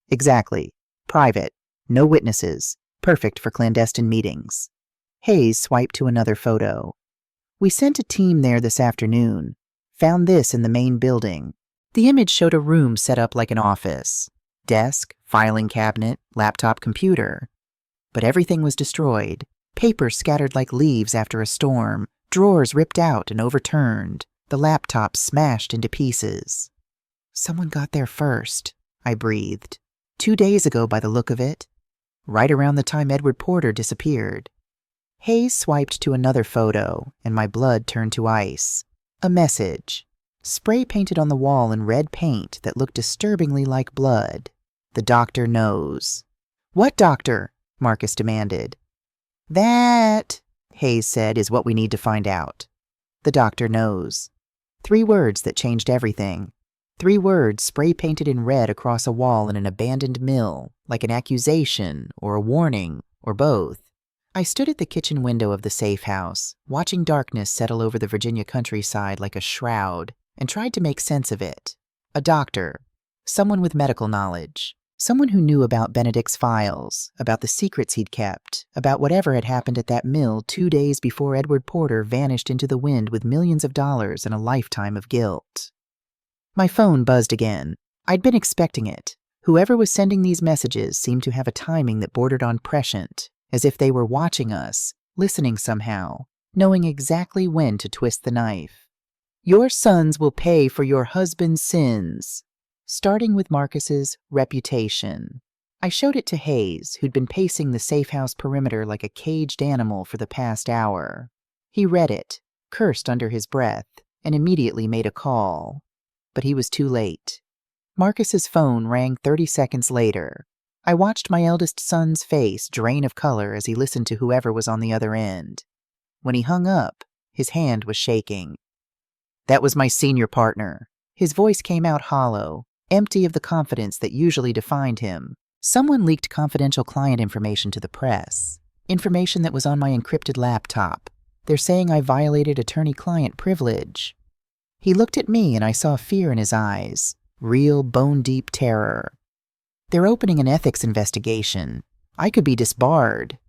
Exactly. Private. No witnesses. Perfect for clandestine meetings. Hayes swiped to another photo. We sent a team there this afternoon. Found this in the main building. The image showed a room set up like an office. Desk, filing cabinet, laptop computer. But everything was destroyed. Papers scattered like leaves after a storm. Drawers ripped out and overturned. The laptop smashed into pieces. Someone got there first, I breathed. 2 days ago by the look of it. Right around the time Edward Porter disappeared. Hayes swiped to another photo, and my blood turned to ice. A message. Spray painted on the wall in red paint that looked disturbingly like blood. The doctor knows. What doctor? Marcus demanded. That, Hayes said, is what we need to find out. The doctor knows. 3 words that changed everything. 3 words spray painted in red across a wall in an abandoned mill, like an accusation or a warning or both. I stood at the kitchen window of the safe house, watching darkness settle over the Virginia countryside like a shroud, and tried to make sense of it. A doctor, someone with medical knowledge, someone who knew about Benedict's files, about the secrets he'd kept, about whatever had happened at that mill 2 days before Edward Porter vanished into the wind with millions of dollars and a lifetime of guilt. My phone buzzed again. I'd been expecting it. Whoever was sending these messages seemed to have a timing that bordered on prescient, as if they were watching us, listening somehow, knowing exactly when to twist the knife. Your sons will pay for your husband's sins. Starting with Marcus's reputation. I showed it to Hayes, who'd been pacing the safe house perimeter like a caged animal for the past hour. He read it, cursed under his breath, and immediately made a call. But he was too late. Marcus's phone rang 30 seconds later. I watched my eldest son's face drain of color as he listened to whoever was on the other end. When he hung up, his hand was shaking. That was my senior partner. His voice came out hollow, empty of the confidence that usually defined him. Someone leaked confidential client information to the press. Information that was on my encrypted laptop. They're saying I violated attorney-client privilege. He looked at me and I saw fear in his eyes. Real bone-deep terror. They're opening an ethics investigation. I could be disbarred.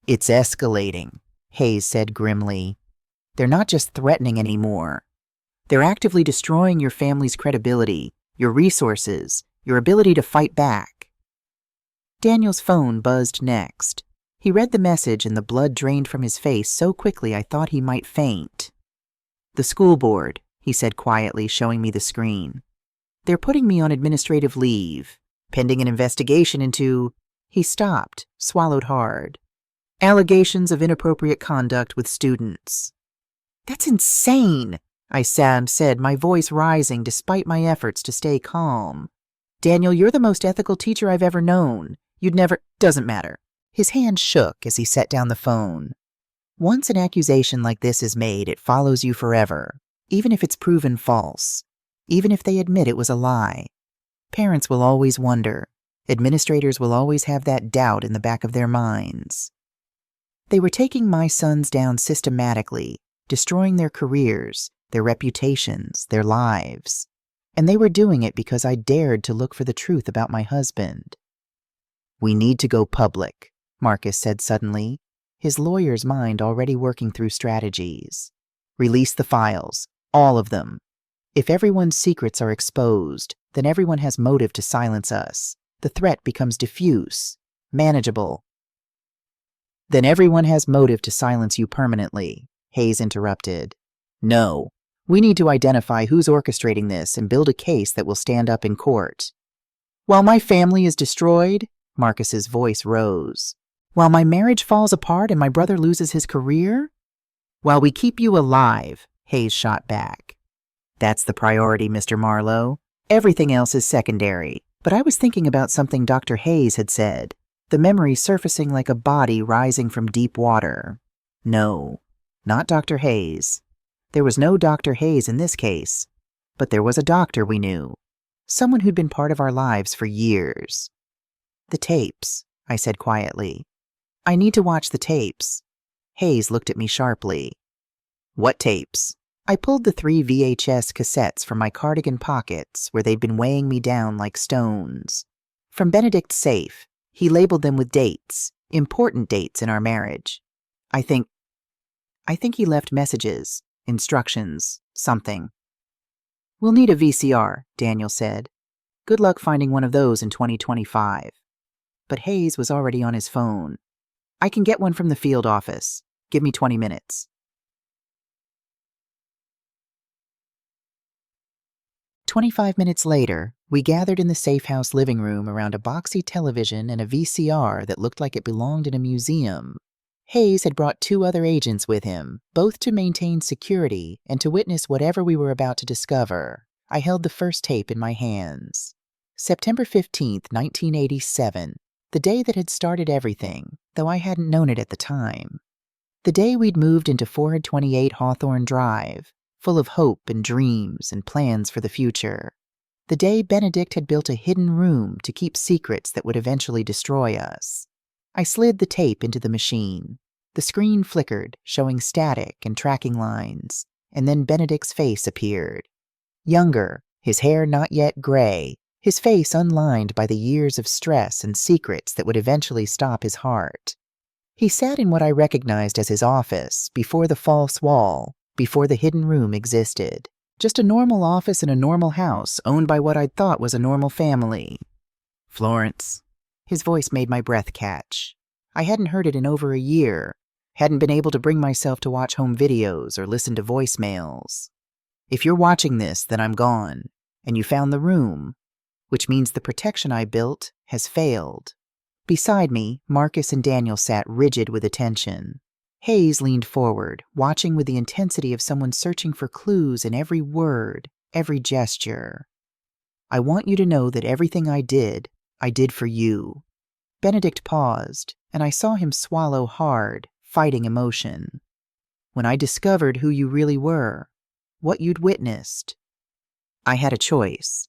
It's escalating, Hayes said grimly. They're not just threatening anymore. They're actively destroying your family's credibility, your resources, your ability to fight back. Daniel's phone buzzed next. He read the message and the blood drained from his face so quickly I thought he might faint. The school board, he said quietly, showing me the screen. They're putting me on administrative leave, pending an investigation into... He stopped, swallowed hard. Allegations of inappropriate conduct with students. That's insane, I said, my voice rising despite my efforts to stay calm. Daniel, you're the most ethical teacher I've ever known. You'd never... Doesn't matter. His hand shook as he set down the phone. Once an accusation like this is made, it follows you forever. Even if it's proven false, even if they admit it was a lie. Parents will always wonder. Administrators will always have that doubt in the back of their minds. They were taking my sons down systematically, destroying their careers, their reputations, their lives. And they were doing it because I dared to look for the truth about my husband. We need to go public, Marcus said suddenly, his lawyer's mind already working through strategies. Release the files. All of them. If everyone's secrets are exposed, then everyone has motive to silence us. The threat becomes diffuse, manageable. Then everyone has motive to silence you permanently, Hayes interrupted. No. We need to identify who's orchestrating this and build a case that will stand up in court. While my family is destroyed, Marcus's voice rose. While my marriage falls apart and my brother loses his career? While we keep you alive, Hayes shot back. That's the priority, Mr. Marlowe. Everything else is secondary. But I was thinking about something Dr. Hayes had said, the memory surfacing like a body rising from deep water. No, not Dr. Hayes. There was no Dr. Hayes in this case, but there was a doctor we knew, someone who'd been part of our lives for years. The tapes, I said quietly. I need to watch the tapes. Hayes looked at me sharply. What tapes? I pulled the 3 VHS cassettes from my cardigan pockets where they'd been weighing me down like stones. From Benedict's safe, he labeled them with dates, important dates in our marriage. I think he left messages, instructions, something. We'll need a VCR, Daniel said. Good luck finding one of those in 2025. But Hayes was already on his phone. I can get one from the field office. Give me 20 minutes. 25 minutes later, we gathered in the safe house living room around a boxy television and a VCR that looked like it belonged in a museum. Hayes had brought 2 other agents with him, both to maintain security and to witness whatever we were about to discover. I held the first tape in my hands. September 15th, 1987, the day that had started everything, though I hadn't known it at the time. The day we'd moved into 428 Hawthorne Drive, full of hope and dreams and plans for the future. The day Benedict had built a hidden room to keep secrets that would eventually destroy us. I slid the tape into the machine. The screen flickered, showing static and tracking lines, and then Benedict's face appeared. Younger, his hair not yet gray, his face unlined by the years of stress and secrets that would eventually stop his heart. He sat in what I recognized as his office, before the false wall, before the hidden room existed. Just a normal office in a normal house owned by what I'd thought was a normal family. Florence. His voice made my breath catch. I hadn't heard it in over a year, hadn't been able to bring myself to watch home videos or listen to voicemails. If you're watching this, then I'm gone, and you found the room, which means the protection I built has failed. Beside me, Marcus and Daniel sat rigid with attention. Hayes leaned forward, watching with the intensity of someone searching for clues in every word, every gesture. I want you to know that everything I did for you. Benedict paused, and I saw him swallow hard, fighting emotion. When I discovered who you really were, what you'd witnessed, I had a choice.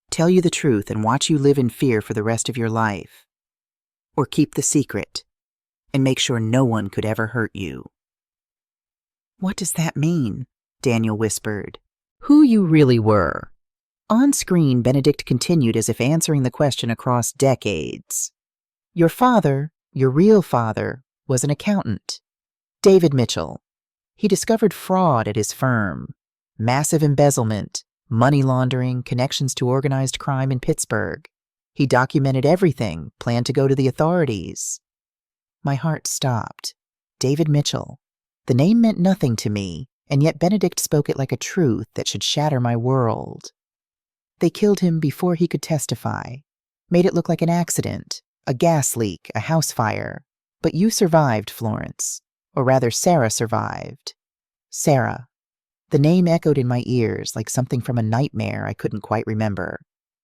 Tell you the truth and watch you live in fear for the rest of your life. Or keep the secret and make sure no one could ever hurt you. What does that mean? Daniel whispered. Who you really were. On screen, Benedict continued as if answering the question across decades. Your father, your real father, was an accountant. David Mitchell. He discovered fraud at his firm. Massive embezzlement, money laundering, connections to organized crime in Pittsburgh. He documented everything, planned to go to the authorities. My heart stopped. David Mitchell. The name meant nothing to me, and yet Benedict spoke it like a truth that should shatter my world. They killed him before he could testify, made it look like an accident, a gas leak, a house fire. But you survived, Florence. Or rather, Sarah survived. Sarah. The name echoed in my ears like something from a nightmare I couldn't quite remember.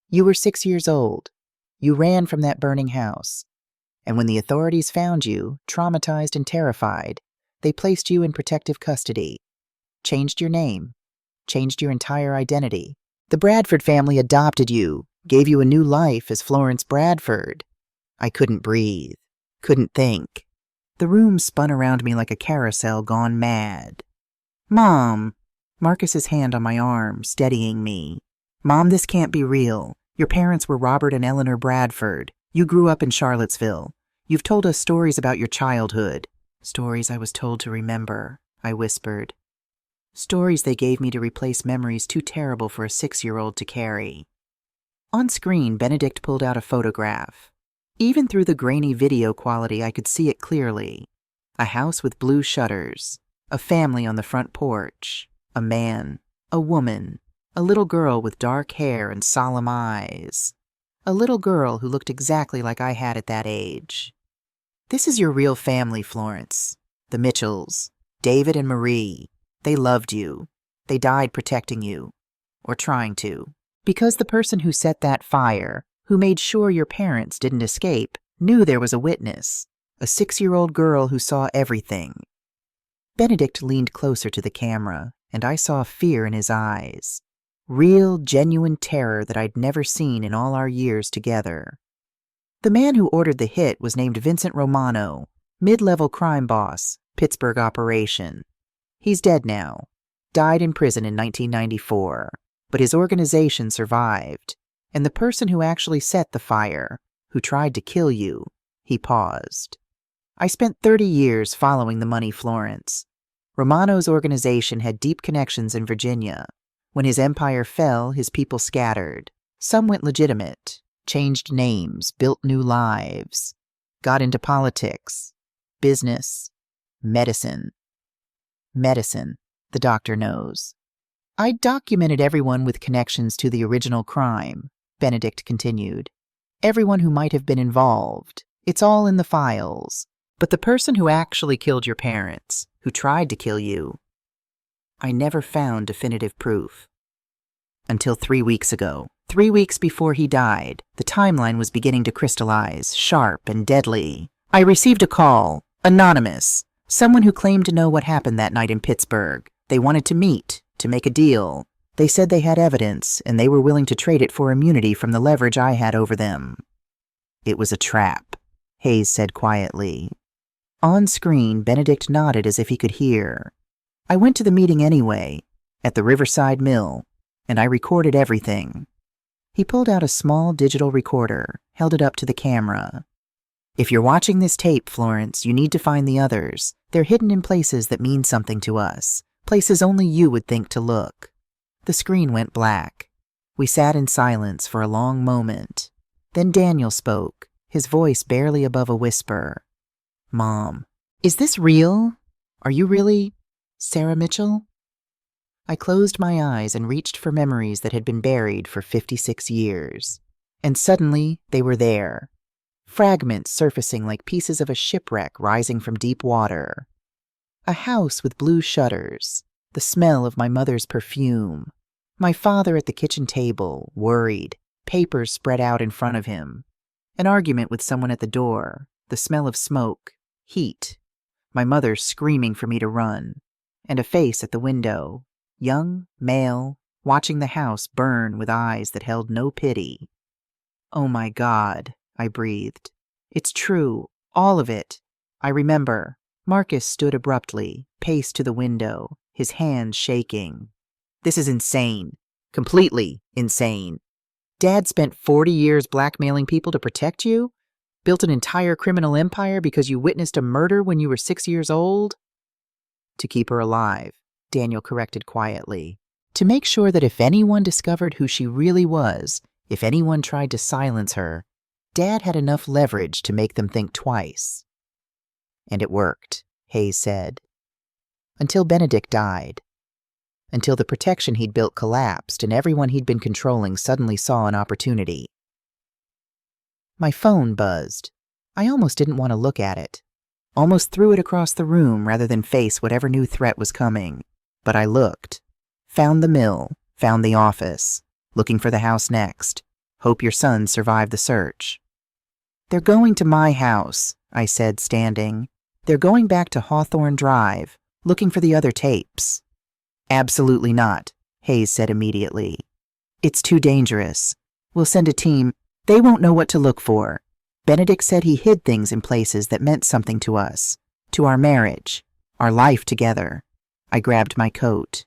You were 6 years old. You ran from that burning house. And when the authorities found you, traumatized and terrified, they placed you in protective custody. Changed your name. Changed your entire identity. The Bradford family adopted you, gave you a new life as Florence Bradford. I couldn't breathe, couldn't think. The room spun around me like a carousel gone mad. Mom! Marcus's hand on my arm, steadying me. Mom, this can't be real. Your parents were Robert and Eleanor Bradford. You grew up in Charlottesville. You've told us stories about your childhood. Stories I was told to remember, I whispered. Stories they gave me to replace memories too terrible for a 6-year-old to carry. On screen, Benedict pulled out a photograph. Even through the grainy video quality, I could see it clearly. A house with blue shutters, a family on the front porch, a man, a woman, a little girl with dark hair and solemn eyes. A little girl who looked exactly like I had at that age. This is your real family, Florence. The Mitchells, David and Marie. They loved you. They died protecting you. Or trying to. Because the person who set that fire, who made sure your parents didn't escape, knew there was a witness. A 6-year-old girl who saw everything. Benedict leaned closer to the camera, and I saw fear in his eyes. Real, genuine terror that I'd never seen in all our years together. The man who ordered the hit was named Vincent Romano, mid-level crime boss, Pittsburgh operation. He's dead now. Died in prison in 1994. But his organization survived. And the person who actually set the fire, who tried to kill you, he paused. I spent 30 years following the money, Florence. Romano's organization had deep connections in Virginia. When his empire fell, his people scattered. Some went legitimate, changed names, built new lives, got into politics, business, medicine. Medicine, the doctor knows. I documented everyone with connections to the original crime, Benedict continued. Everyone who might have been involved. It's all in the files. But the person who actually killed your parents, who tried to kill you, I never found definitive proof. Until 3 weeks ago. 3 weeks before he died, the timeline was beginning to crystallize, sharp and deadly. I received a call, anonymous, someone who claimed to know what happened that night in Pittsburgh. They wanted to meet, to make a deal. They said they had evidence, and they were willing to trade it for immunity from the leverage I had over them. It was a trap, Hayes said quietly. On screen, Benedict nodded as if he could hear. I went to the meeting anyway, at the Riverside Mill, and I recorded everything. He pulled out a small digital recorder, held it up to the camera. If you're watching this tape, Florence, you need to find the others. They're hidden in places that mean something to us, places only you would think to look. The screen went black. We sat in silence for a long moment. Then Daniel spoke, his voice barely above a whisper. Mom, is this real? Are you really Sarah Mitchell? I closed my eyes and reached for memories that had been buried for 56 years. And suddenly, they were there. Fragments surfacing like pieces of a shipwreck rising from deep water. A house with blue shutters, the smell of my mother's perfume. My father at the kitchen table, worried, papers spread out in front of him. An argument with someone at the door, the smell of smoke, heat. My mother screaming for me to run. And a face at the window, young, male, watching the house burn with eyes that held no pity. Oh my God, I breathed. It's true, all of it. I remember. Marcus stood abruptly, paced to the window, his hands shaking. This is insane. Completely insane. Dad spent 40 years blackmailing people to protect you? Built an entire criminal empire because you witnessed a murder when you were 6 years old? To keep her alive, Daniel corrected quietly. To make sure that if anyone discovered who she really was, if anyone tried to silence her, Dad had enough leverage to make them think twice. And it worked, Hayes said. Until Benedict died. Until the protection he'd built collapsed and everyone he'd been controlling suddenly saw an opportunity. My phone buzzed. I almost didn't want to look at it. Almost threw it across the room rather than face whatever new threat was coming. But I looked. Found the mill. Found the office. Looking for the house next. Hope your son survived the search. They're going to my house, I said, standing. They're going back to Hawthorne Drive, looking for the other tapes. Absolutely not, Hayes said immediately. It's too dangerous. We'll send a team. They won't know what to look for. Benedict said he hid things in places that meant something to us, to our marriage, our life together. I grabbed my coat.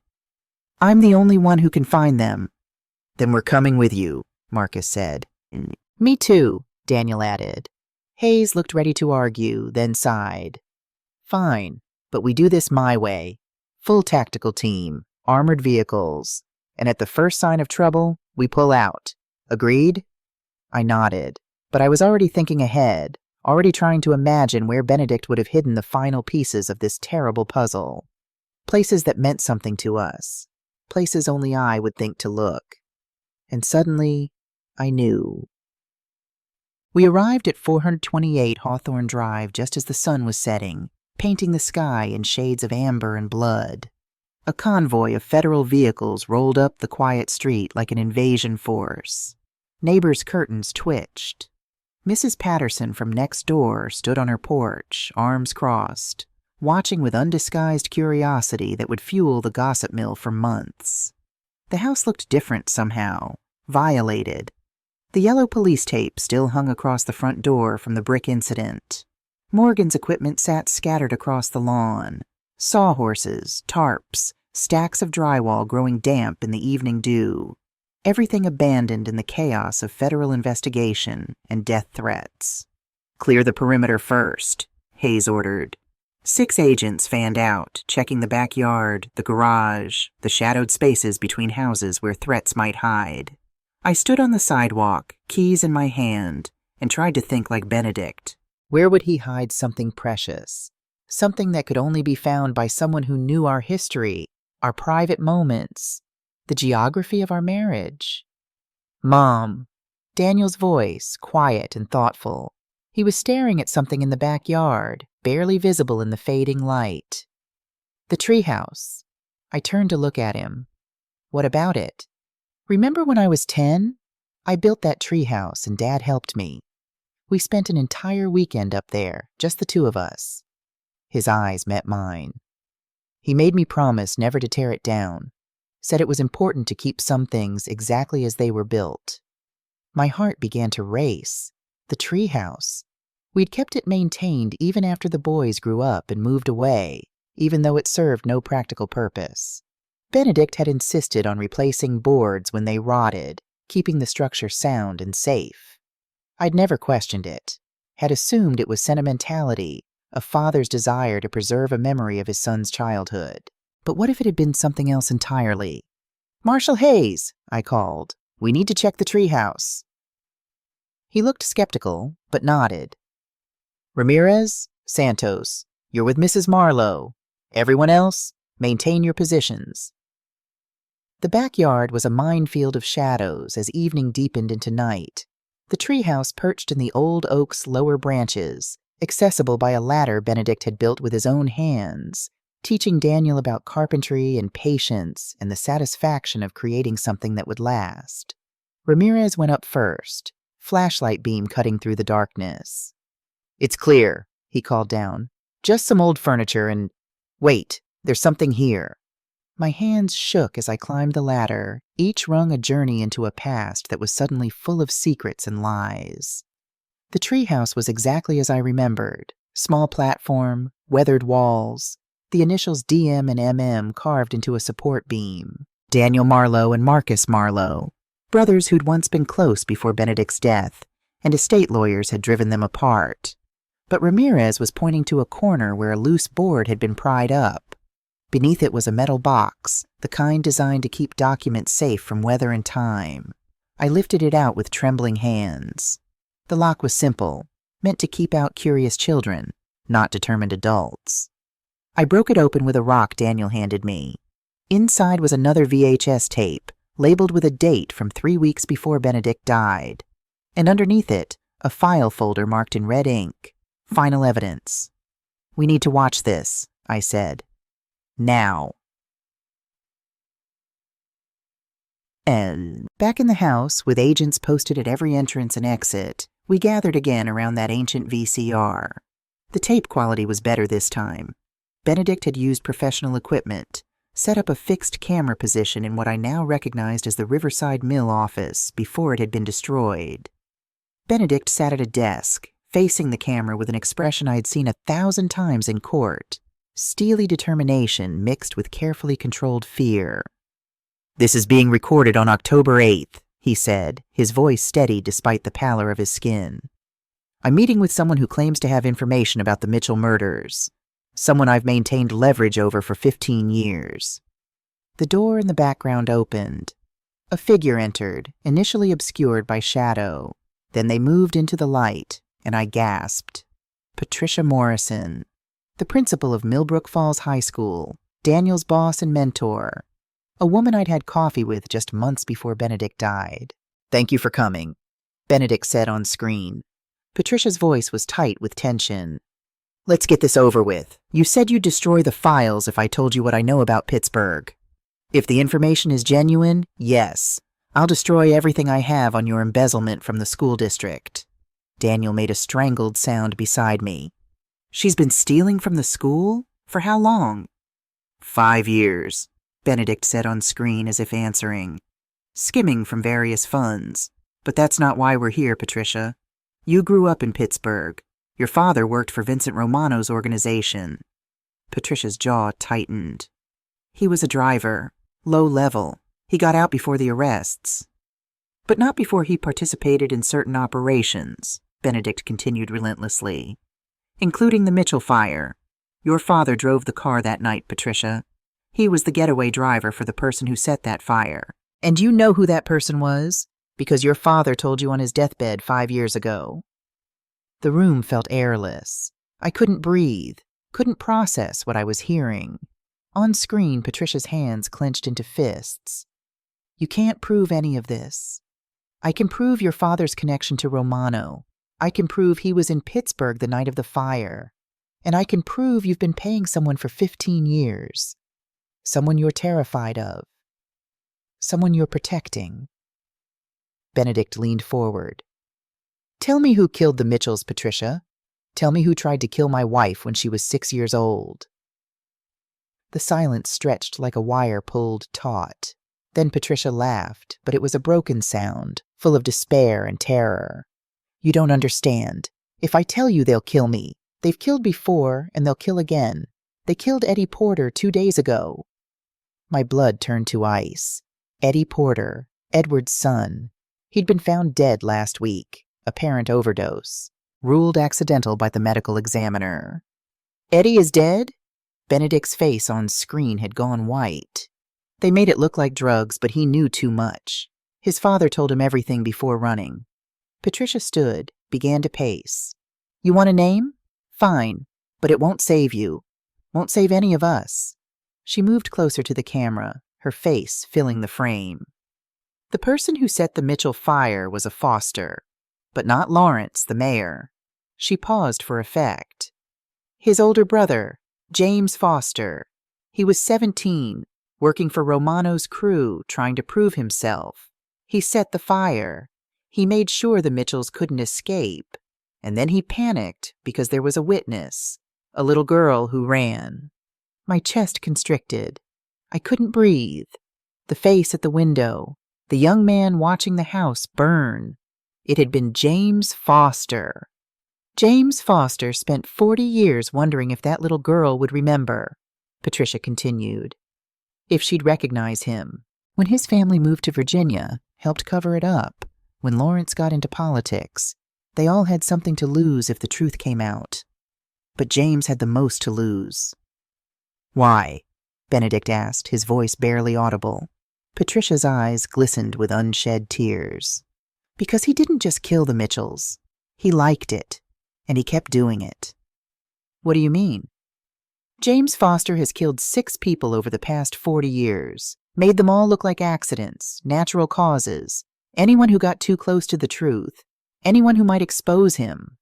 I'm the only one who can find them. Then we're coming with you, Marcus said. Me too, Daniel added. Hayes looked ready to argue, then sighed. Fine, but we do this my way. Full tactical team, armored vehicles, and at the first sign of trouble, we pull out. Agreed? I nodded, but I was already thinking ahead, already trying to imagine where Benedict would have hidden the final pieces of this terrible puzzle. Places that meant something to us. Places only I would think to look. And suddenly, I knew. We arrived at 428 Hawthorne Drive just as the sun was setting, painting the sky in shades of amber and blood. A convoy of federal vehicles rolled up the quiet street like an invasion force. Neighbors' curtains twitched. Mrs. Patterson from next door stood on her porch, arms crossed, watching with undisguised curiosity that would fuel the gossip mill for months. The house looked different somehow, violated. The yellow police tape still hung across the front door from the brick incident. Morgan's equipment sat scattered across the lawn. Sawhorses, tarps, stacks of drywall growing damp in the evening dew. Everything abandoned in the chaos of federal investigation and death threats. "Clear the perimeter first," Hayes ordered. 6 agents fanned out, checking the backyard, the garage, the shadowed spaces between houses where threats might hide. I stood on the sidewalk, keys in my hand, and tried to think like Benedict. Where would he hide something precious? Something that could only be found by someone who knew our history, our private moments, the geography of our marriage. "Mom." Daniel's voice, quiet and thoughtful. He was staring at something in the backyard, barely visible in the fading light. "The treehouse." I turned to look at him. "What about it?" "Remember when I was 10? I built that treehouse and Dad helped me. We spent an entire weekend up there, just the 2 of us." His eyes met mine. "He made me promise never to tear it down. Said it was important to keep some things exactly as they were built." My heart began to race. The treehouse. We'd kept it maintained even after the boys grew up and moved away, even though it served no practical purpose. Benedict had insisted on replacing boards when they rotted, keeping the structure sound and safe. I'd never questioned it, had assumed it was sentimentality, a father's desire to preserve a memory of his son's childhood. But what if it had been something else entirely? "Marshal Hayes," I called. "We need to check the treehouse." He looked skeptical, but nodded. "Ramirez, Santos, you're with Mrs. Marlowe. Everyone else, maintain your positions." The backyard was a minefield of shadows as evening deepened into night. The treehouse perched in the old oak's lower branches, accessible by a ladder Benedict had built with his own hands, teaching Daniel about carpentry and patience and the satisfaction of creating something that would last. Ramirez went up first, flashlight beam cutting through the darkness. "It's clear," he called down. "Just some old furniture and... Wait, there's something here." My hands shook as I climbed the ladder, each rung a journey into a past that was suddenly full of secrets and lies. The treehouse was exactly as I remembered. Small platform, weathered walls, the initials DM and MM carved into a support beam. Daniel Marlowe and Marcus Marlowe, brothers who'd once been close before Benedict's death, and estate lawyers had driven them apart. But Ramirez was pointing to a corner where a loose board had been pried up. Beneath it was a metal box, the kind designed to keep documents safe from weather and time. I lifted it out with trembling hands. The lock was simple, meant to keep out curious children, not determined adults. I broke it open with a rock Daniel handed me. Inside was another VHS tape, labeled with a date from 3 weeks before Benedict died. And underneath it, a file folder marked in red ink. Final evidence. "We need to watch this," I said. "Now." Back in the house, with agents posted at every entrance and exit, we gathered again around that ancient VCR. The tape quality was better this time. Benedict had used professional equipment, set up a fixed camera position in what I now recognized as the Riverside Mill office before it had been destroyed. Benedict sat at a desk, facing the camera with an expression I'd seen 1,000 times in court. Steely determination mixed with carefully controlled fear. "This is being recorded on October 8th, he said, his voice steady despite the pallor of his skin. "I'm meeting with someone who claims to have information about the Mitchell murders. Someone I've maintained leverage over for 15 years. The door in the background opened. A figure entered, initially obscured by shadow. Then they moved into the light, and I gasped. Patricia Morrison, the principal of Millbrook Falls High School, Daniel's boss and mentor, a woman I'd had coffee with just months before Benedict died. "Thank you for coming," Benedict said on screen. Patricia's voice was tight with tension. "Let's get this over with. You said you'd destroy the files if I told you what I know about Pittsburgh. If the information is genuine, yes. I'll destroy everything I have on your embezzlement from the school district." Daniel made a strangled sound beside me. "She's been stealing from the school? For how long?" 5 years, Benedict said on screen as if answering. "Skimming from various funds. But that's not why we're here, Patricia. You grew up in Pittsburgh. Your father worked for Vincent Romano's organization. Patricia's jaw tightened. He was a driver, low level. He got out before the arrests. But not before he participated in certain operations, Benedict continued relentlessly, including the Mitchell fire. Your father drove the car that night, Patricia. He was the getaway driver for the person who set that fire. And you know who that person was, because your father told you on his deathbed 5 years ago. The room felt airless. I couldn't breathe, couldn't process what I was hearing. On screen, Patricia's hands clenched into fists. You can't prove any of this. I can prove your father's connection to Romano. I can prove he was in Pittsburgh the night of the fire. And I can prove you've been paying someone for 15 years. Someone you're terrified of. Someone you're protecting. Benedict leaned forward. Tell me who killed the Mitchells, Patricia. Tell me who tried to kill my wife when she was 6 years old. The silence stretched like a wire pulled taut. Then Patricia laughed, but it was a broken sound, full of despair and terror. You don't understand. If I tell you they'll kill me. They've killed before, and they'll kill again. They killed Eddie Porter 2 days ago. My blood turned to ice. Eddie Porter, Edward's son. He'd been found dead last week, apparent overdose. Ruled accidental by the medical examiner. Eddie is dead? Benedict's face on screen had gone white. They made it look like drugs, but he knew too much. His father told him everything before running. Patricia stood, began to pace. You want a name? Fine, but it won't save you. Won't save any of us. She moved closer to the camera, her face filling the frame. The person who set the Mitchell fire was a Foster, but not Lawrence, the mayor. She paused for effect. His older brother, James Foster. He was 17, working for Romano's crew, trying to prove himself. He set the fire. He made sure the Mitchells couldn't escape. And then he panicked because there was a witness, a little girl who ran. My chest constricted. I couldn't breathe. The face at the window, the young man watching the house burn. It had been James Foster. James Foster spent 40 years wondering if that little girl would remember, Patricia continued. If she'd recognize him. When his family moved to Virginia, helped cover it up. When Lawrence got into politics, they all had something to lose if the truth came out. But James had the most to lose. Why? Benedict asked, his voice barely audible. Patricia's eyes glistened with unshed tears. Because he didn't just kill the Mitchells. He liked it, and he kept doing it. What do you mean? James Foster has killed 6 people over the past 40 years, made them all look like accidents, natural causes, anyone who got too close to the truth, anyone who might expose him.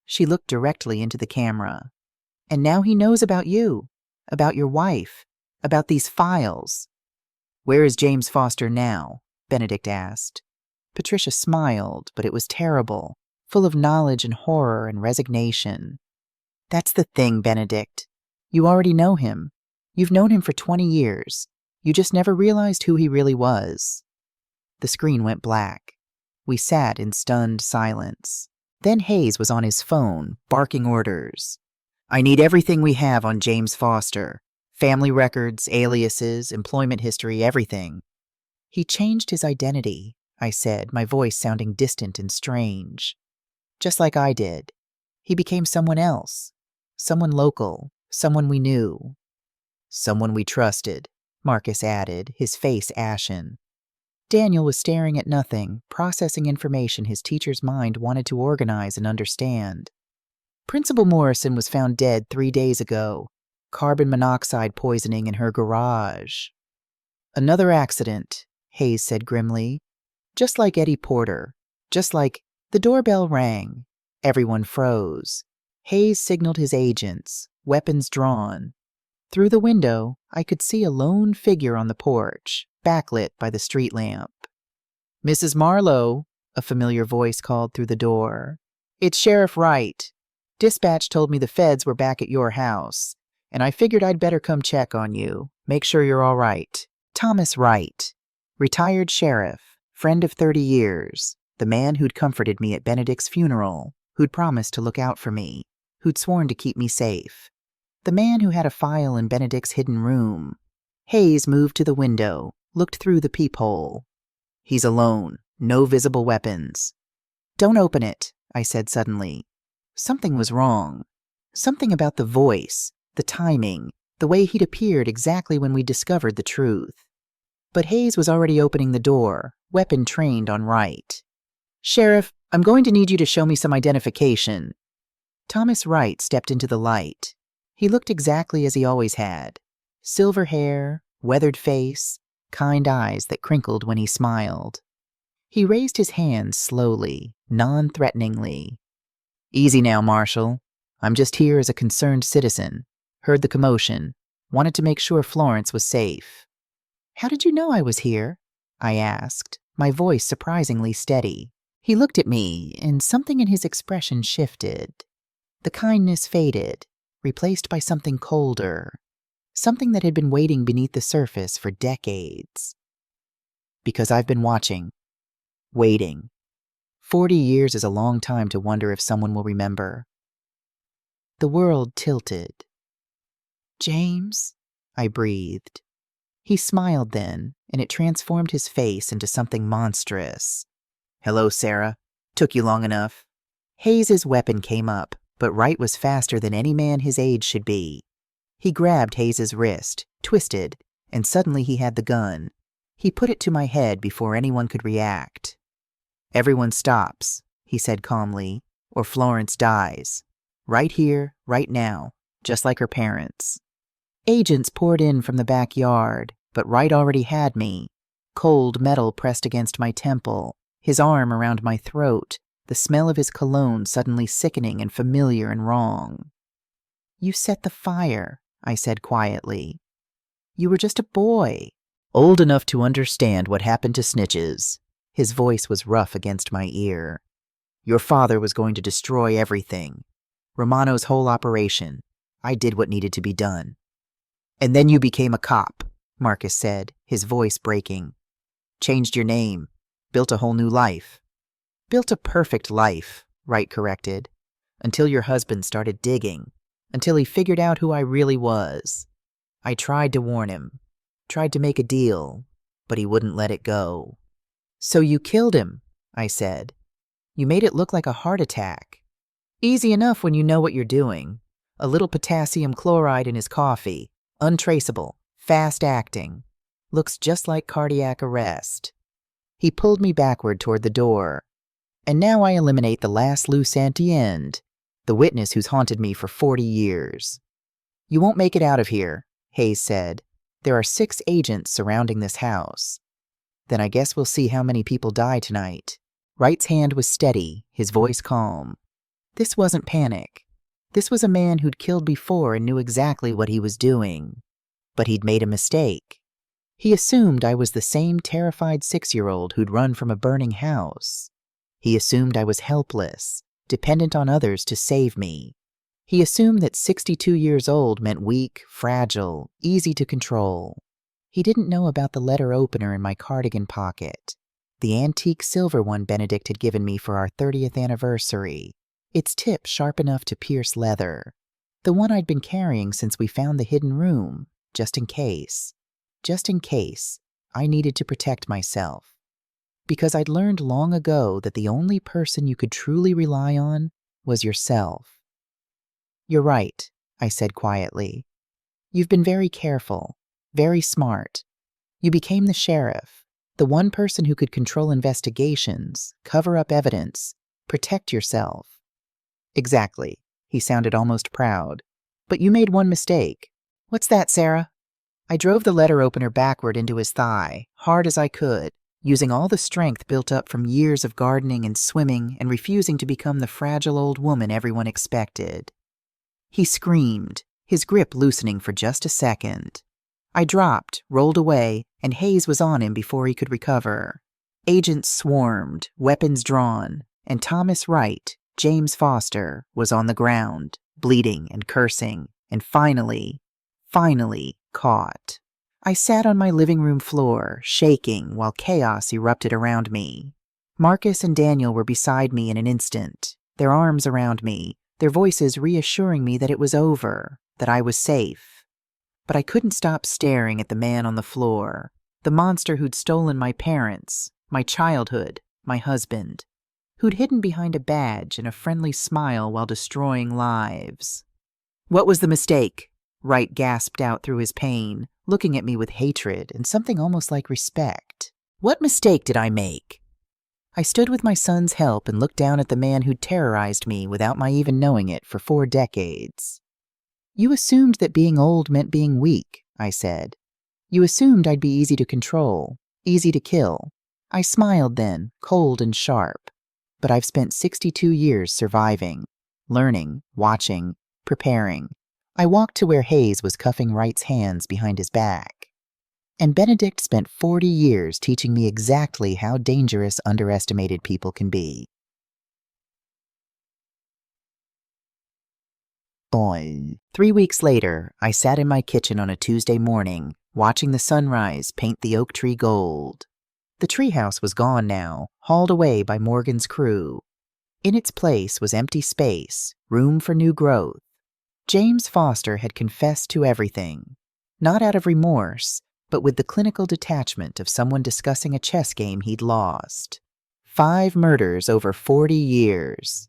She looked directly into the camera. And now he knows about you, about your wife, about these files. Where is James Foster now? Benedict asked. Patricia smiled, but it was terrible, full of knowledge and horror and resignation. That's the thing, Benedict. You already know him. You've known him for 20 years. You just never realized who he really was. The screen went black. We sat in stunned silence. Then Hayes was on his phone, barking orders. I need everything we have on James Foster. Family records, aliases, employment history, everything. He changed his identity, I said, my voice sounding distant and strange. Just like I did. He became someone else. Someone local. Someone we knew. Someone we trusted, Marcus added, his face ashen. Daniel was staring at nothing, processing information his teacher's mind wanted to organize and understand. Principal Morrison was found dead 3 days ago. Carbon monoxide poisoning in her garage. Another accident, Hayes said grimly. Just like Eddie Porter. Just like the doorbell rang. Everyone froze. Hayes signaled his agents, weapons drawn. Through the window, I could see a lone figure on the porch, backlit by the street lamp. Mrs. Marlowe, a familiar voice called through the door. It's Sheriff Wright. Dispatch told me the feds were back at your house, and I figured I'd better come check on you, make sure you're all right. Thomas Wright, retired sheriff, friend of 30 years, the man who'd comforted me at Benedict's funeral, who'd promised to look out for me, who'd sworn to keep me safe. The man who had a file in Benedict's hidden room. Hayes moved to the window, looked through the peephole. He's alone, no visible weapons. Don't open it, I said suddenly. Something was wrong. Something about the voice, the timing, the way he'd appeared exactly when we discovered the truth. But Hayes was already opening the door, weapon trained on Wright. Sheriff, I'm going to need you to show me some identification. Thomas Wright stepped into the light. He looked exactly as he always had. Silver hair, weathered face, kind eyes that crinkled when he smiled. He raised his hands slowly, non-threateningly. Easy now, Marshal. I'm just here as a concerned citizen. Heard the commotion. Wanted to make sure Florence was safe. How did you know I was here? I asked, my voice surprisingly steady. He looked at me, and something in his expression shifted. The kindness faded, replaced by something colder. Something that had been waiting beneath the surface for decades. Because I've been watching. Waiting. 40 years is a long time to wonder if someone will remember. The world tilted. James, I breathed. He smiled then, and it transformed his face into something monstrous. Hello, Sarah. Took you long enough. Hayes's weapon came up, but Wright was faster than any man his age should be. He grabbed Hayes's wrist, twisted, and suddenly he had the gun. He put it to my head before anyone could react. Everyone stops, he said calmly, or Florence dies. Right here, right now, just like her parents. Agents poured in from the backyard, but Wright already had me. Cold metal pressed against my temple, his arm around my throat, the smell of his cologne suddenly sickening and familiar and wrong. You set the fire, I said quietly. You were just a boy. Old enough to understand what happened to snitches. His voice was rough against my ear. Your father was going to destroy everything. Romano's whole operation. I did what needed to be done. And then you became a cop, Marcus said, his voice breaking. Changed your name. Built a whole new life. Built a perfect life, Wright corrected. Until your husband started digging. Until he figured out who I really was. I tried to warn him. Tried to make a deal. But he wouldn't let it go. So you killed him, I said. You made it look like a heart attack. Easy enough when you know what you're doing. A little potassium chloride in his coffee. Untraceable. Fast-acting. Looks just like cardiac arrest. He pulled me backward toward the door. And now I eliminate the last loose end, the witness who's haunted me for 40 years. You won't make it out of here, Hayes said. There are 6 agents surrounding this house. Then I guess we'll see how many people die tonight. Wright's hand was steady, his voice calm. This wasn't panic. This was a man who'd killed before and knew exactly what he was doing. But he'd made a mistake. He assumed I was the same terrified 6-year-old who'd run from a burning house. He assumed I was helpless, dependent on others to save me. He assumed that 62 years old meant weak, fragile, easy to control. He didn't know about the letter opener in my cardigan pocket, the antique silver one Benedict had given me for our 30th anniversary, its tip sharp enough to pierce leather, the one I'd been carrying since we found the hidden room, just in case. Just in case I needed to protect myself. Because I'd learned long ago that the only person you could truly rely on was yourself. You're right, I said quietly. You've been very careful, very smart. You became the sheriff, the one person who could control investigations, cover up evidence, protect yourself. Exactly, he sounded almost proud. But you made one mistake. What's that, Sarah? I drove the letter opener backward into his thigh, hard as I could, using all the strength built up from years of gardening and swimming and refusing to become the fragile old woman everyone expected. He screamed, his grip loosening for just a second. I dropped, rolled away, and Hayes was on him before he could recover. Agents swarmed, weapons drawn, and Thomas Wright, James Foster, was on the ground, bleeding and cursing, and finally caught. I sat on my living room floor, shaking while chaos erupted around me. Marcus and Daniel were beside me in an instant, their arms around me, their voices reassuring me that it was over, that I was safe. But I couldn't stop staring at the man on the floor, the monster who'd stolen my parents, my childhood, my husband, who'd hidden behind a badge and a friendly smile while destroying lives. "What was the mistake?" Wright gasped out through his pain, looking at me with hatred and something almost like respect. "What mistake did I make?" I stood with my son's help and looked down at the man who'd terrorized me without my even knowing it for 4 decades. "You assumed that being old meant being weak," I said. "You assumed I'd be easy to control, easy to kill." I smiled then, cold and sharp. But I've spent 62 years surviving, learning, watching, preparing. I walked to where Hayes was cuffing Wright's hands behind his back. And Benedict spent 40 years teaching me exactly how dangerous underestimated people can be. 3 weeks later, I sat in my kitchen on a Tuesday morning, watching the sunrise paint the oak tree gold. The treehouse was gone now, hauled away by Morgan's crew. In its place was empty space, room for new growth. James Foster had confessed to everything, not out of remorse, but with the clinical detachment of someone discussing a chess game he'd lost. 5 murders over 40 years.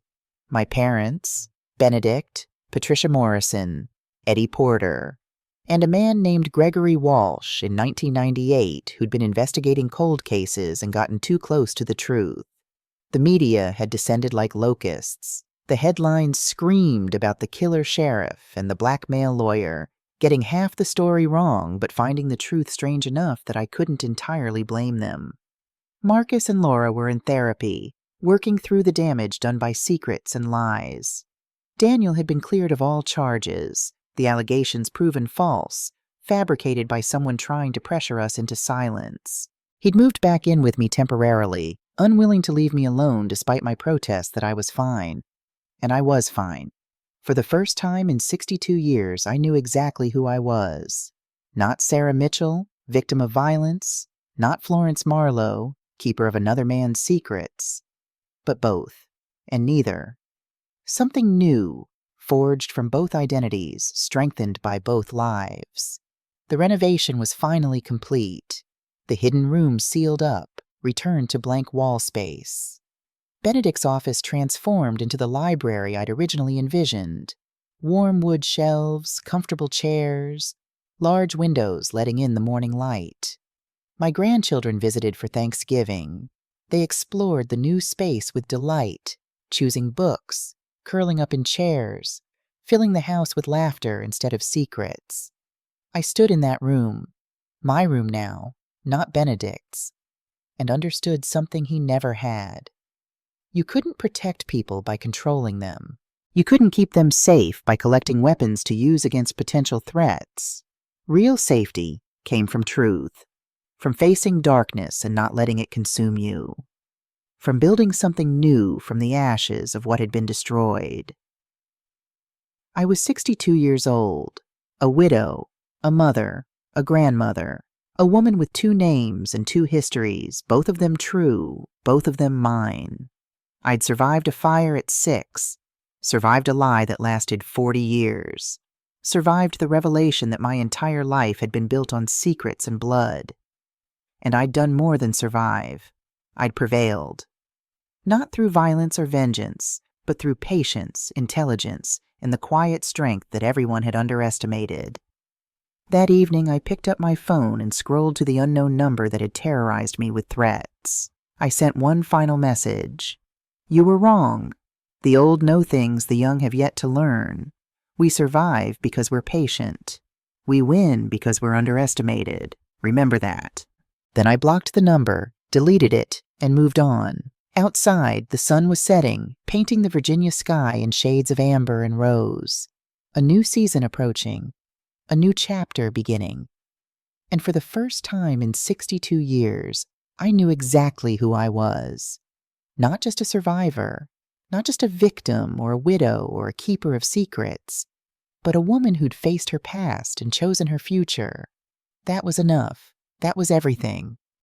My parents, Benedict, Patricia Morrison, Eddie Porter, and a man named Gregory Walsh in 1998 who'd been investigating cold cases and gotten too close to the truth. The media had descended like locusts. The headlines screamed about the killer sheriff and the blackmail lawyer, getting half the story wrong but finding the truth strange enough that I couldn't entirely blame them. Marcus and Laura were in therapy, working through the damage done by secrets and lies. Daniel had been cleared of all charges, the allegations proven false, fabricated by someone trying to pressure us into silence. He'd moved back in with me temporarily, unwilling to leave me alone despite my protest that I was fine. And I was fine. For the first time in 62 years, I knew exactly who I was. Not Sarah Mitchell, victim of violence, not Florence Marlowe, keeper of another man's secrets, but both, and neither. Something new, forged from both identities, strengthened by both lives. The renovation was finally complete. The hidden room sealed up, returned to blank wall space. Benedict's office transformed into the library I'd originally envisioned. Warm wood shelves, comfortable chairs, large windows letting in the morning light. My grandchildren visited for Thanksgiving. They explored the new space with delight, choosing books, curling up in chairs, filling the house with laughter instead of secrets. I stood in that room, my room now, not Benedict's, and understood something he never had. You couldn't protect people by controlling them. You couldn't keep them safe by collecting weapons to use against potential threats. Real safety came from truth, from facing darkness and not letting it consume you, from building something new from the ashes of what had been destroyed. I was 62 years old, a widow, a mother, a grandmother, a woman with 2 names and 2 histories, both of them true, both of them mine. I'd survived a fire at 6, survived a lie that lasted 40 years, survived the revelation that my entire life had been built on secrets and blood. And I'd done more than survive. I'd prevailed. Not through violence or vengeance, but through patience, intelligence, and the quiet strength that everyone had underestimated. That evening, I picked up my phone and scrolled to the unknown number that had terrorized me with threats. I sent one final message. You were wrong. The old know things the young have yet to learn. We survive because we're patient. We win because we're underestimated. Remember that. Then I blocked the number, deleted it, and moved on. Outside, the sun was setting, painting the Virginia sky in shades of amber and rose. A new season approaching. A new chapter beginning. And for the first time in 62 years, I knew exactly who I was. Not just a survivor, not just a victim or a widow or a keeper of secrets, but a woman who'd faced her past and chosen her future. That was enough. That was everything.